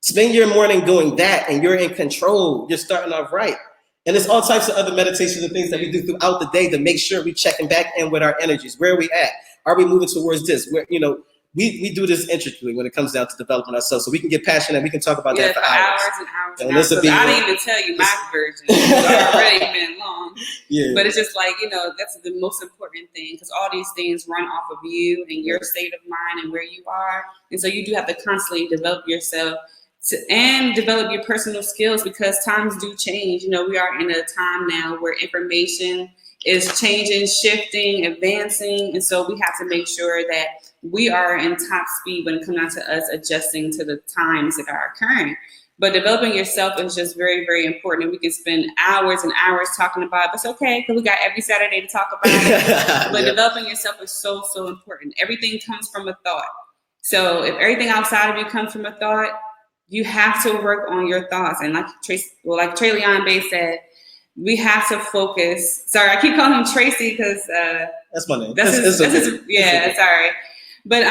Spend your morning doing that, and you're in control. You're starting off right. And there's all types of other meditations and things that we do throughout the day to make sure we're checking back in with our energies. Where are we at? Are we moving towards this? Where, you know, we do this intricately when it comes down to developing ourselves. So we can get passionate. We can talk about that for hours. And hours. I didn't even tell you my version. It's already been long. Yeah. But it's just like, you know, that's the most important thing, because all these things run off of you and your state of mind and where you are. And so you do have to constantly develop yourself and develop your personal skills, because times do change. You know, we are in a time now where information is changing, shifting, advancing. And so we have to make sure that we are in top speed when it comes down to us adjusting to the times that are occurring. But developing yourself is just very, very important. And we can spend hours and hours talking about it, but it's okay, because we got every Saturday to talk about it. But developing yourself is so, so important. Everything comes from a thought. So if everything outside of you comes from a thought, you have to work on your thoughts. And like Tre'Leon Bay said, we have to focus. Sorry, I keep calling him Tracy because that's my name. Sorry. But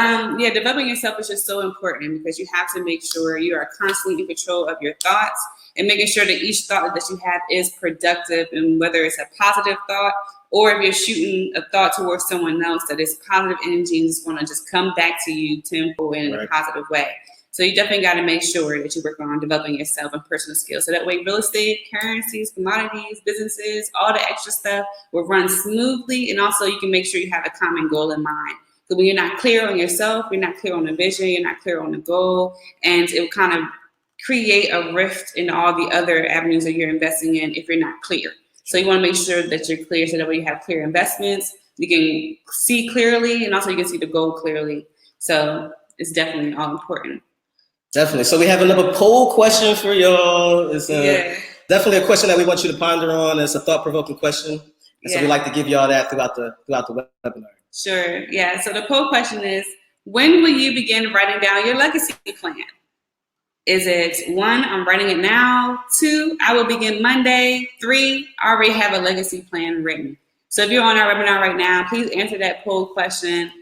developing yourself is just so important, because you have to make sure you are constantly in control of your thoughts. and making sure that each thought that you have is productive, and whether it's a positive thought or if you're shooting a thought towards someone else, that is positive energy and it's going to just come back to you tenfold in a positive way. So you definitely got to make sure that you work on developing yourself and personal skills. So that way real estate, currencies, commodities, businesses, all the extra stuff will run smoothly. And also you can make sure you have a common goal in mind. So when you're not clear on yourself, you're not clear on the vision, you're not clear on the goal, and it will kind of create a rift in all the other avenues that you're investing in if you're not clear. So you want to make sure that you're clear so that way you have clear investments, you can see clearly, and also you can see the goal clearly. So it's definitely all important. Definitely. So we have another poll question for y'all. It's definitely a question that we want you to ponder on. It's a thought-provoking question. And so we like to give y'all that throughout the webinar. Sure. Yeah. So the poll question is, when will you begin writing down your legacy plan? Is it 1, I'm writing it now, 2, I will begin Monday, 3, I already have a legacy plan written. So if you're on our webinar right now, please answer that poll question.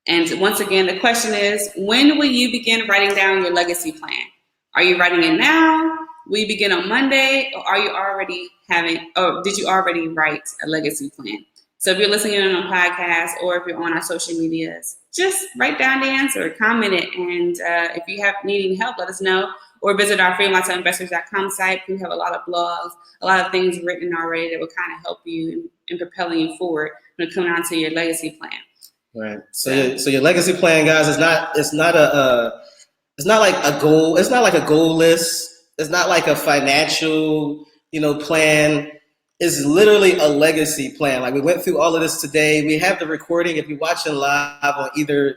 And once again, the question is, when will you begin writing down your legacy plan? Are you writing it now? Will you begin on Monday? Or are you already did you already write a legacy plan? So if you're listening in on a podcast or if you're on our social medias, just write down the answer, comment it. And if you have needing help, let us know. Or visit our freelancinvestors.com site. We have a lot of blogs, a lot of things written already that will kind of help you in propelling you forward when it comes down to your legacy plan. Right. So your legacy plan, guys, is not like a goal. It's not like a goal list. It's not like a financial, plan. It's literally a legacy plan. Like we went through all of this today. We have the recording. If you're watching live on either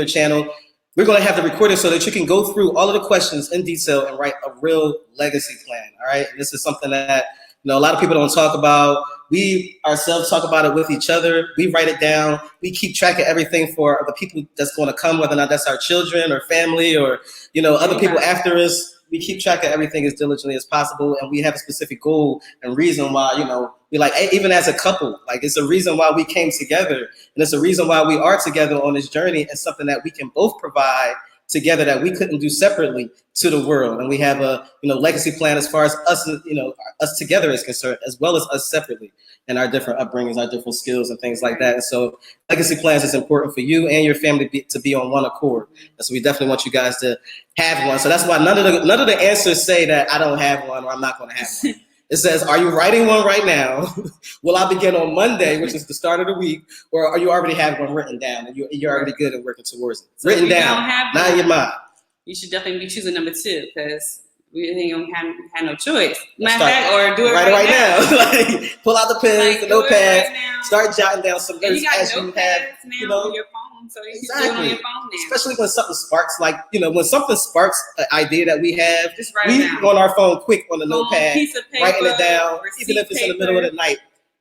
channel, we're going to have the recording so that you can go through all of the questions in detail and write a real legacy plan. All right. And this is something that a lot of people don't talk about. We ourselves talk about it with each other. We write it down. We keep track of everything for the people that's going to come, whether or not that's our children or family or, other people after us. We keep track of everything as diligently as possible. And we have a specific goal and reason why, we like, even as a couple, like it's a reason why we came together. And it's a reason why we are together on this journey, and something that we can both provide together that we couldn't do separately to the world. And we have a legacy plan as far as us, us together is concerned, as well as us separately, and our different upbringings, our different skills and things like that. And so legacy plans is important for you and your family to be on one accord. And so we definitely want you guys to have one. So that's why none of the answers say that I don't have one or I'm not going to have one. It says, are you writing one right now? Will I begin on Monday, which is the start of the week? Or are you already have one written down and you're already good at working towards it? So written down, not in your mind. You should definitely be choosing number 2, because we ain't gonna have no choice. Matter of fact, or do it right now. Like, pull out the pens, the notepad, start jotting down some notes as you have. On your phone, so you can do it on your phone now. Especially when something sparks, when something sparks an idea that we have, just write it down on our phone, quick on the notepad, writing it down, even if it's in the middle of the night.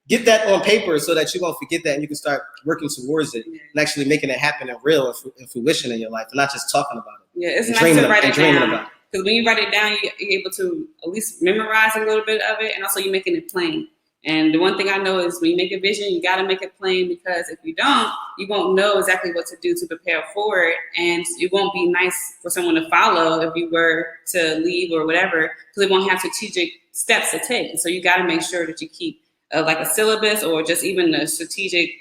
Get that on paper so that you won't forget that, and you can start working towards it and actually making it happen in real and fruition in your life, and not just talking about it. Yeah, it's nice to write it down. Because when you write it down, you're able to at least memorize a little bit of it, and also you're making it plain. And the one thing I know is when you make a vision, you got to make it plain, because if you don't, you won't know exactly what to do to prepare for it, and it won't be nice for someone to follow if you were to leave or whatever, because they won't have strategic steps to take. So you got to make sure that you keep like a syllabus or just even a strategic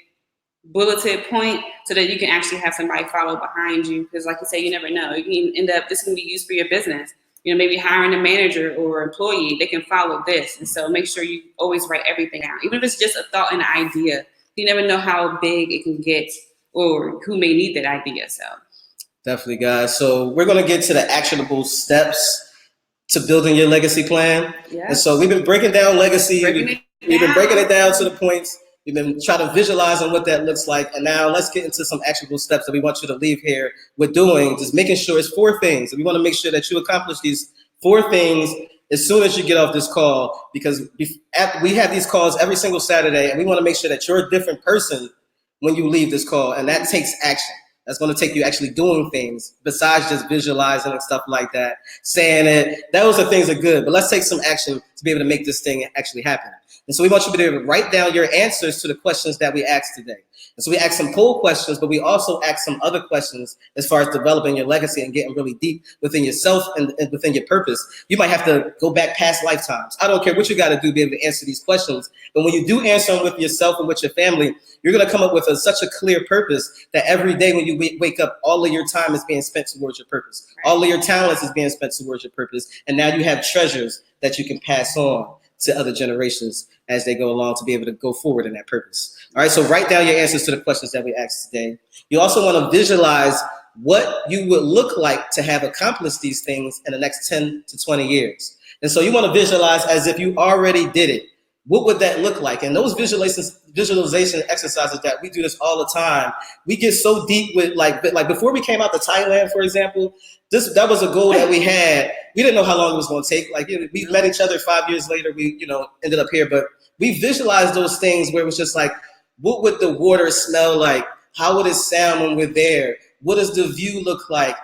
bulleted point so that you can actually have somebody follow behind you. Because like you say, you never know. You can end up, this can be used for your business. Maybe hiring a manager or employee, they can follow this. And so make sure you always write everything out. Even if it's just a thought and an idea, you never know how big it can get or who may need that idea. So definitely, guys. So we're going to get to the actionable steps to building your legacy plan. Yeah. And so we've been breaking down legacy. We've been breaking it down to the points. We've been trying to visualize on what that looks like. And now let's get into some actionable steps that we want you to leave here with doing. Just making sure it's 4 things. And we want to make sure that you accomplish these 4 things as soon as you get off this call, because we have these calls every single Saturday, and we want to make sure that you're a different person when you leave this call. And that takes action. That's going to take you actually doing things besides just visualizing and stuff like that, saying it. Those are things that are good, but let's take some action to be able to make this thing actually happen. And so we want you to be able to write down your answers to the questions that we asked today. And so we asked some poll questions, but we also asked some other questions as far as developing your legacy and getting really deep within yourself and within your purpose. You might have to go back past lifetimes. I don't care what you got to do to be able to answer these questions. But when you do answer them with yourself and with your family, you're going to come up with such a clear purpose that every day when you wake up, all of your time is being spent towards your purpose. All of your talents is being spent towards your purpose. And now you have treasures that you can pass on to other generations as they go along to be able to go forward in that purpose. All right, so write down your answers to the questions that we asked today. You also want to visualize what you would look like to have accomplished these things in the next 10 to 20 years. And so you want to visualize as if you already did it. What would that look like? And those visualization exercises that we do this all the time, we get so deep with like before we came out to Thailand, for example, that was a goal that we had. We didn't know how long it was going to take. Like we met each other 5 years later, we ended up here, but we visualized those things where it was just like, what would the water smell like? How would it sound when we're there? What does the view look like?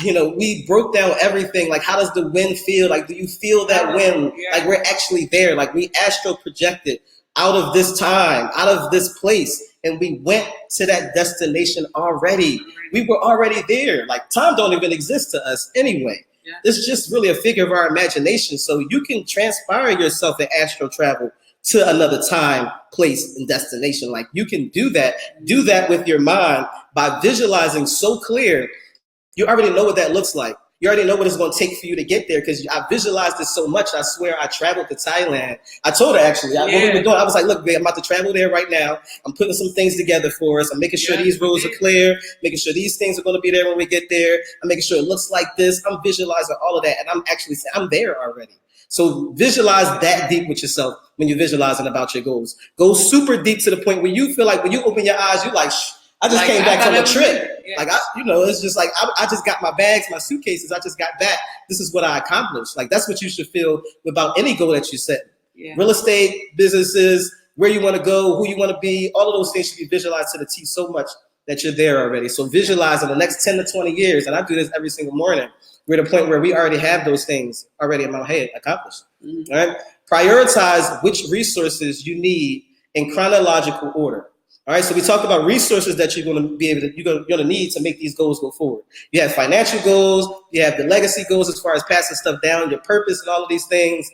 We broke down everything. Like, how does the wind feel? Like, do you feel that wind? Yeah. Like, we're actually there. Like, we astral projected out of this time, out of this place, and we went to that destination already. We were already there. Like, time don't even exist to us anyway. Yeah. It's just really a figure of our imagination. So you can transpire yourself in astral travel to another time, place, and destination. Like, you can do that. Do that with your mind by visualizing so clear. You already know what that looks like. You already know what it's going to take for you to get there because I visualized it so much. I swear I traveled to Thailand. I told her actually, what we were doing, I was like, look, babe, I'm about to travel there right now. I'm putting some things together for us. I'm making sure these roads are clear, making sure these things are going to be there when we get there. I'm making sure it looks like this. I'm visualizing all of that. And I'm actually saying, I'm there already. So visualize that deep with yourself when you're visualizing about your goals. Go super deep to the point where you feel like when you open your eyes, you're like, shh. I just came back from a trip. Yeah. Like, it's just like, I just got my bags, my suitcases. I just got back. This is what I accomplished. Like, that's what you should feel about any goal that you set. Yeah. Real estate, businesses, where you want to go, who you want to be, all of those things should be visualized to the T so much that you're there already. So visualize in the next 10 to 20 years, and I do this every single morning. We're at a point where we already have those things already in my head accomplished. Mm-hmm. All right? Prioritize which resources you need in chronological order. All right, so we talked about resources that you're going to need to make these goals go forward. You have financial goals, you have the legacy goals as far as passing stuff down, your purpose and all of these things.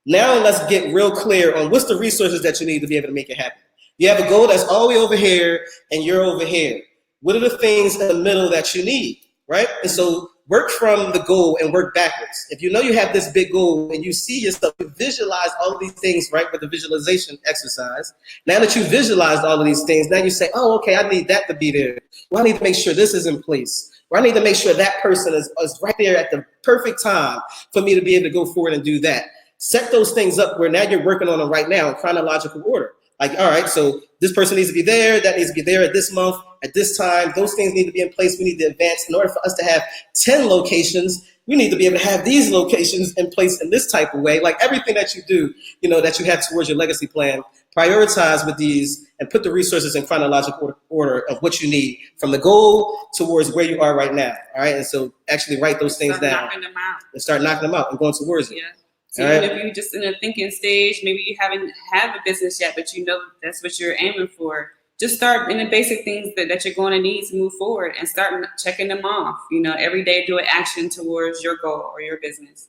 Now let's get real clear on what's the resources that you need to be able to make it happen. You have a goal that's all the way over here and you're over here. What are the things in the middle that you need, right? And so work from the goal and work backwards. If you know you have this big goal and you see yourself, you visualize all of these things, right, with the visualization exercise. Now that you visualized all of these things, now you say, oh, okay, I need that to be there. Well, I need to make sure this is in place. Or I need to make sure that person is right there at the perfect time for me to be able to go forward and do that. Set those things up where now you're working on them right now in chronological order. Like, all right, so this person needs to be there, that needs to be there at this month, at this time. Those things need to be in place. We need to advance. In order for us to have 10 locations, we need to be able to have these locations in place in this type of way. Like everything that you do, that you have towards your legacy plan, prioritize with these and put the resources in chronological order of what you need from the goal towards where you are right now. All right, and so actually write those things down and start knocking them out and going towards it. Yeah. So even if you're just in a thinking stage, maybe you haven't had a business yet, but you know that's what you're aiming for. Just start in the basic things that you're going to need to move forward and start checking them off. Every day do an action towards your goal or your business.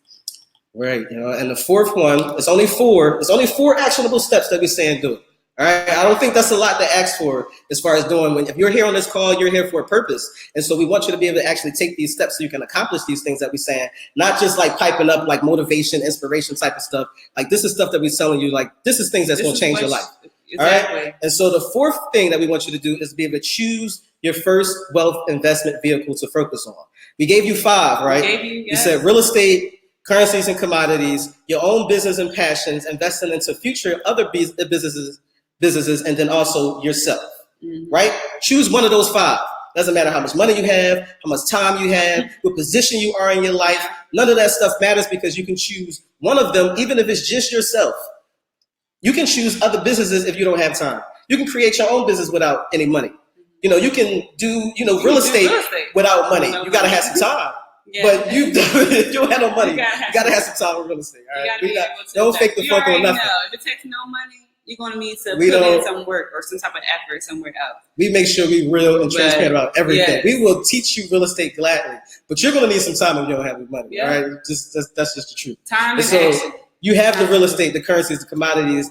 Right. And the fourth one, it's only four actionable steps that we're saying do it. All right. I don't think that's a lot to ask for as far as doing. If you're here on this call, you're here for a purpose. And so we want you to be able to actually take these steps so you can accomplish these things that we're saying, not just like piping up like motivation, inspiration type of stuff. Like this is stuff that we're telling you, like this is things that's going to change your life. Exactly. All right. And so the fourth thing that we want you to do is be able to choose your first wealth investment vehicle to focus on. We gave you 5, right? You said real estate, currencies and commodities, your own business and passions, investing into future other businesses, and then also yourself, right? Choose one of those 5. Doesn't matter how much money you have, how much time you have, what position you are in your life. None of that stuff matters because you can choose one of them, even if it's just yourself. You can choose other businesses if you don't have time. You can create your own business without any money. You can do, real estate without money. You got to have some time. Yeah. But you don't have no money. You You gotta have some time with real estate. All right, don't fake the funk on nothing. If it takes no money, you're gonna need to We put don't- in some work or some type of effort somewhere else. We make sure we real and transparent about everything. Yes. We will teach you real estate gladly, but you're gonna need some time if you don't have any money. Yeah. All right, that's just the truth. Time And and so action. you have the real estate, the currencies, the commodities,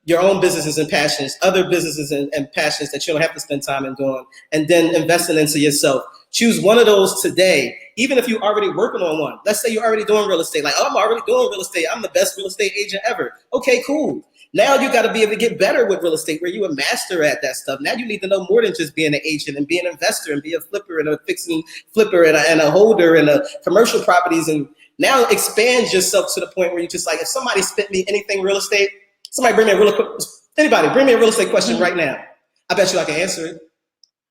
your own businesses and passions, other businesses and passions that you don't have to spend time in doing, and then investing into yourself. Choose one of those today, even if you're already working on one. Let's say you're already doing real estate. Like, oh, I'm already doing real estate. I'm the best real estate agent ever. Okay, cool. Now you got to be able to get better with real estate where you're a master at that stuff. Now you need to know more than just being an agent and be an investor and be a flipper and a fixing flipper and a holder and a commercial properties. And now expand yourself to the point where you just like, if somebody spent me anything real estate, somebody bring me a real estate question right now. I bet you I can answer it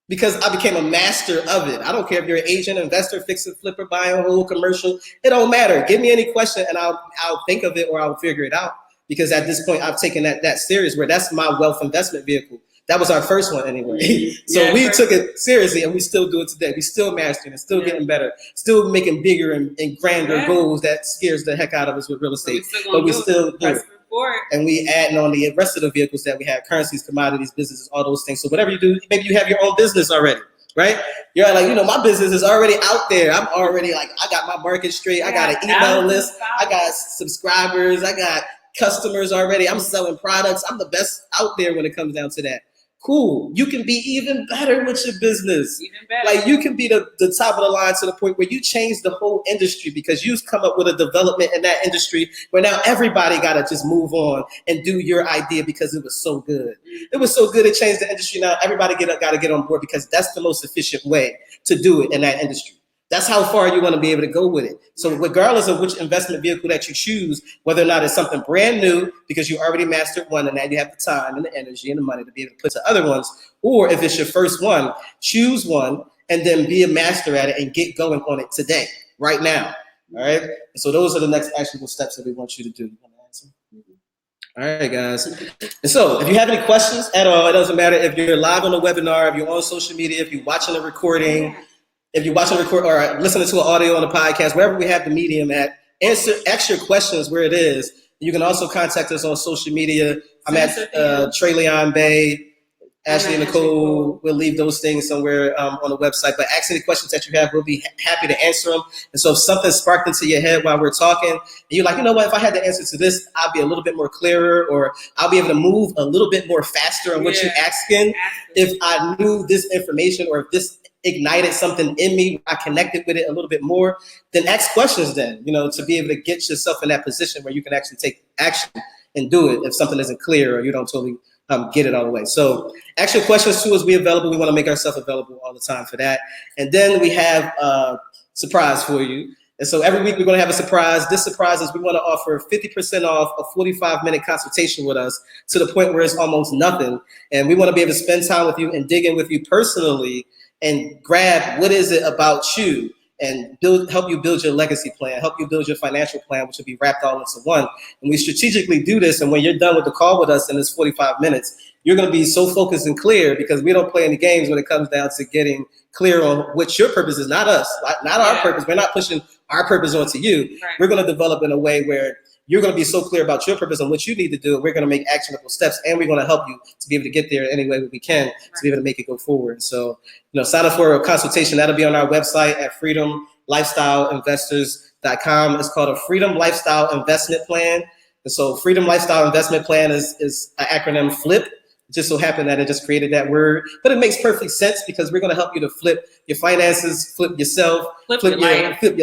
because I became a master of it. I don't care if you're an agent, investor, fixer, flipper, buying a whole commercial. It don't matter. Give me any question and I'll think of it or I'll figure it out. Because at this point, I've taken that serious where that's my wealth investment vehicle. That was our first one anyway. So we took it seriously and we still do it today. We still mastering it, still getting better, still making bigger and grander goals that scares the heck out of us with real estate. But we still do it. And we adding on the rest of the vehicles that we have, currencies, commodities, businesses, all those things. So whatever you do, maybe you have your own business already, right? You're like, my business is already out there. I'm already like, I got my market straight. I got an email list. I got subscribers. I got customers already. I'm selling products. I'm the best out there when it comes down to that. Cool. You can be even better with your business. Even better. Like you can be the top of the line to the point where you change the whole industry because you've come up with a development in that industry where now everybody got to just move on and do your idea because it was so good. It was so good it changed the industry. Now everybody got to get on board because that's the most efficient way to do it in that industry. That's how far you want to be able to go with it. So regardless of which investment vehicle that you choose, whether or not it's something brand new because you already mastered one and now you have the time and the energy and the money to be able to put to other ones, or if it's your first one, choose one and then be a master at it and get going on it today, right now. All right. So those are the next actionable steps that we want you to do. All right, guys. And so if you have any questions at all, it doesn't matter if you're live on the webinar, if you're on social media, if you're watching a recording, if you're watching a record or listening to an audio on the podcast, wherever we have the medium at, ask your questions where it is. You can also contact us on social media. I'm at Tre'Leon Bay, Ashley and Nicole. We'll leave those things somewhere on the website. But ask any questions that you have. We'll be happy to answer them. And so if something sparked into your head while we're talking, and you're like, what, if I had the answer to this, I'll be a little bit more clearer, or I'll be able to move a little bit more faster on what you're asking. If I knew this information or if this ignited something in me, I connected with it a little bit more, then ask questions then, to be able to get yourself in that position where you can actually take action and do it if something isn't clear or you don't totally get it all the way. So ask your questions too as we available. We want to make ourselves available all the time for that. And then we have a surprise for you. And so every week we're going to have a surprise. This surprise is we want to offer 50% off a 45-minute consultation with us to the point where it's almost nothing. And we want to be able to spend time with you and dig in with you personally and grab what is it about you and help you build your legacy plan, help you build your financial plan, which will be wrapped all into one. And we strategically do this. And when you're done with the call with us in this 45 minutes, you're going to be so focused and clear because we don't play any games when it comes down to getting clear on what your purpose is, not us, not our purpose. We're not pushing our purpose onto you. Right. We're going to develop in a way where you're going to be so clear about your purpose and what you need to do. We're going to make actionable steps, and we're going to help you to be able to get there any way that we can to be able to make it go forward. So, sign up for a consultation. That'll be on our website at freedomlifestyleinvestors.com. It's called a Freedom Lifestyle Investment Plan. And so Freedom Lifestyle Investment Plan is an acronym FLIP. It just so happened that it just created that word, but it makes perfect sense because we're going to help you to flip your finances, flip yourself, flip your life, flip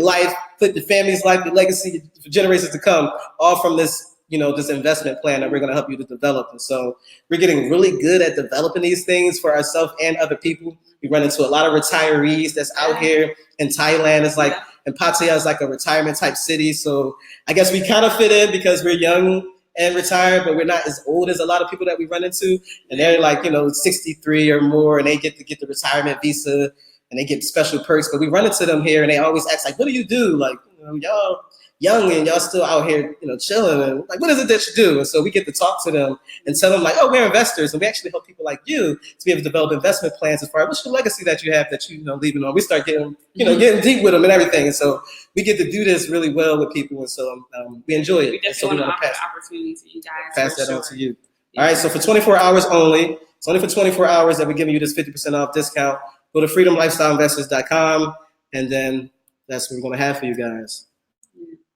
your family's life, your legacy for generations to come, all from this, this investment plan that we're going to help you to develop. And so we're getting really good at developing these things for ourselves and other people. We run into a lot of retirees that's out here in Thailand. It's like, and Pattaya is like a retirement type city. So I guess we kind of fit in because we're young and retired, but we're not as old as a lot of people that we run into. And they're like, 63 or more, and they get the retirement visa and they get special perks. But we run into them here and they always ask, like, what do you do? Like, y'all young and y'all still out here, chilling, and like, what is it that you do? And so we get to talk to them and tell them like, oh, we're investors, and we actually help people like you to be able to develop investment plans as far as what's your legacy that you have that leaving on. We start getting, getting deep with them and everything, and so we get to do this really well with people, and so we enjoy it. We definitely want to offer opportunities to you guys. Pass that on to you. All right, so for 24 hours only, it's only for 24 hours that we're giving you this 50% off discount. Go to freedomlifestyleinvestors.com, and then that's what we're going to have for you guys.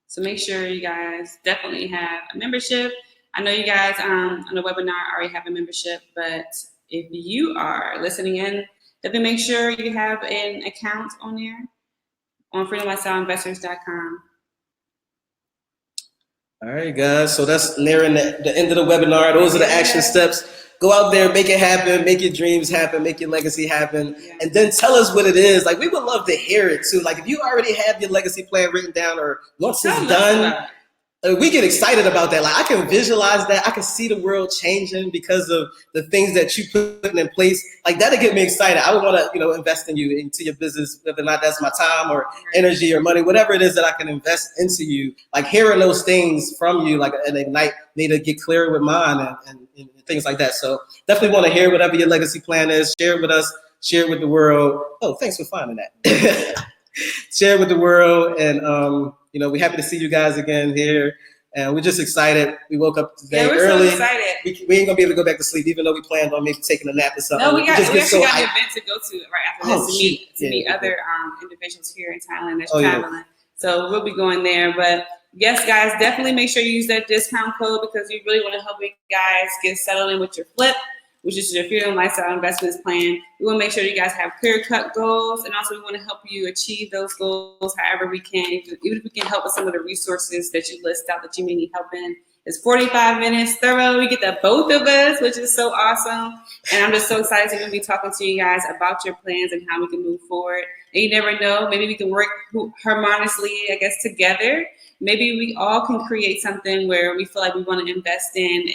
So make sure you guys definitely have a membership. I know you guys on the webinar already have a membership, but if you are listening in, definitely make sure you have an account on there on freedomlifestyleinvestors.com. All right, guys. So that's nearing the end of the webinar. Those are the action steps. Go out there, make it happen, make your dreams happen, make your legacy happen, and then tell us what it is. Like, we would love to hear it too. Like, if you already have your legacy plan written down, or once it's done, we get excited about that. Like, I can visualize that. I can see the world changing because of the things that you put in place. Like, that'll get me excited. I would want to, invest in you, into your business, whether or not that's my time or energy or money, whatever it is that I can invest into you. Like, hearing those things from you, like, and ignite me to get clearer with mine and things like that. So definitely want to hear whatever your legacy plan is. Share it with us. Share it with the world. Oh, thanks for finding that. Share it with the world, and we're happy to see you guys again here, and we're just excited. We woke up today early. So excited. We ain't gonna be able to go back to sleep, even though we planned on maybe taking a nap or something. No, we actually got an event to go to right after this to meet other individuals here in Thailand that's traveling. Yeah. So we'll be going there. But yes, guys, definitely make sure you use that discount code, because we really want to help you guys get settled in with your flip, which is your Freedom Lifestyle Investments plan. We want to make sure you guys have clear-cut goals, and also we want to help you achieve those goals however we can. Even if we can help with some of the resources that you list out that you may need help in. It's 45 minutes thorough. We get that both of us, which is so awesome. And I'm just so excited to be talking to you guys about your plans and how we can move forward. And you never know, maybe we can work harmoniously, I guess, together. Maybe we all can create something where we feel like we want to invest in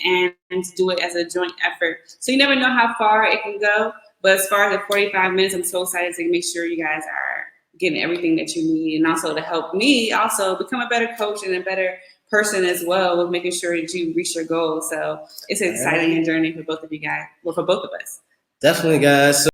and do it as a joint effort. So you never know how far it can go. But as far as the 45 minutes, I'm so excited to make sure you guys are getting everything that you need, and also to help me also become a better coach and a better person as well, with making sure that you reach your goals. So it's an exciting journey for both of you guys, well, for both of us. Definitely, guys.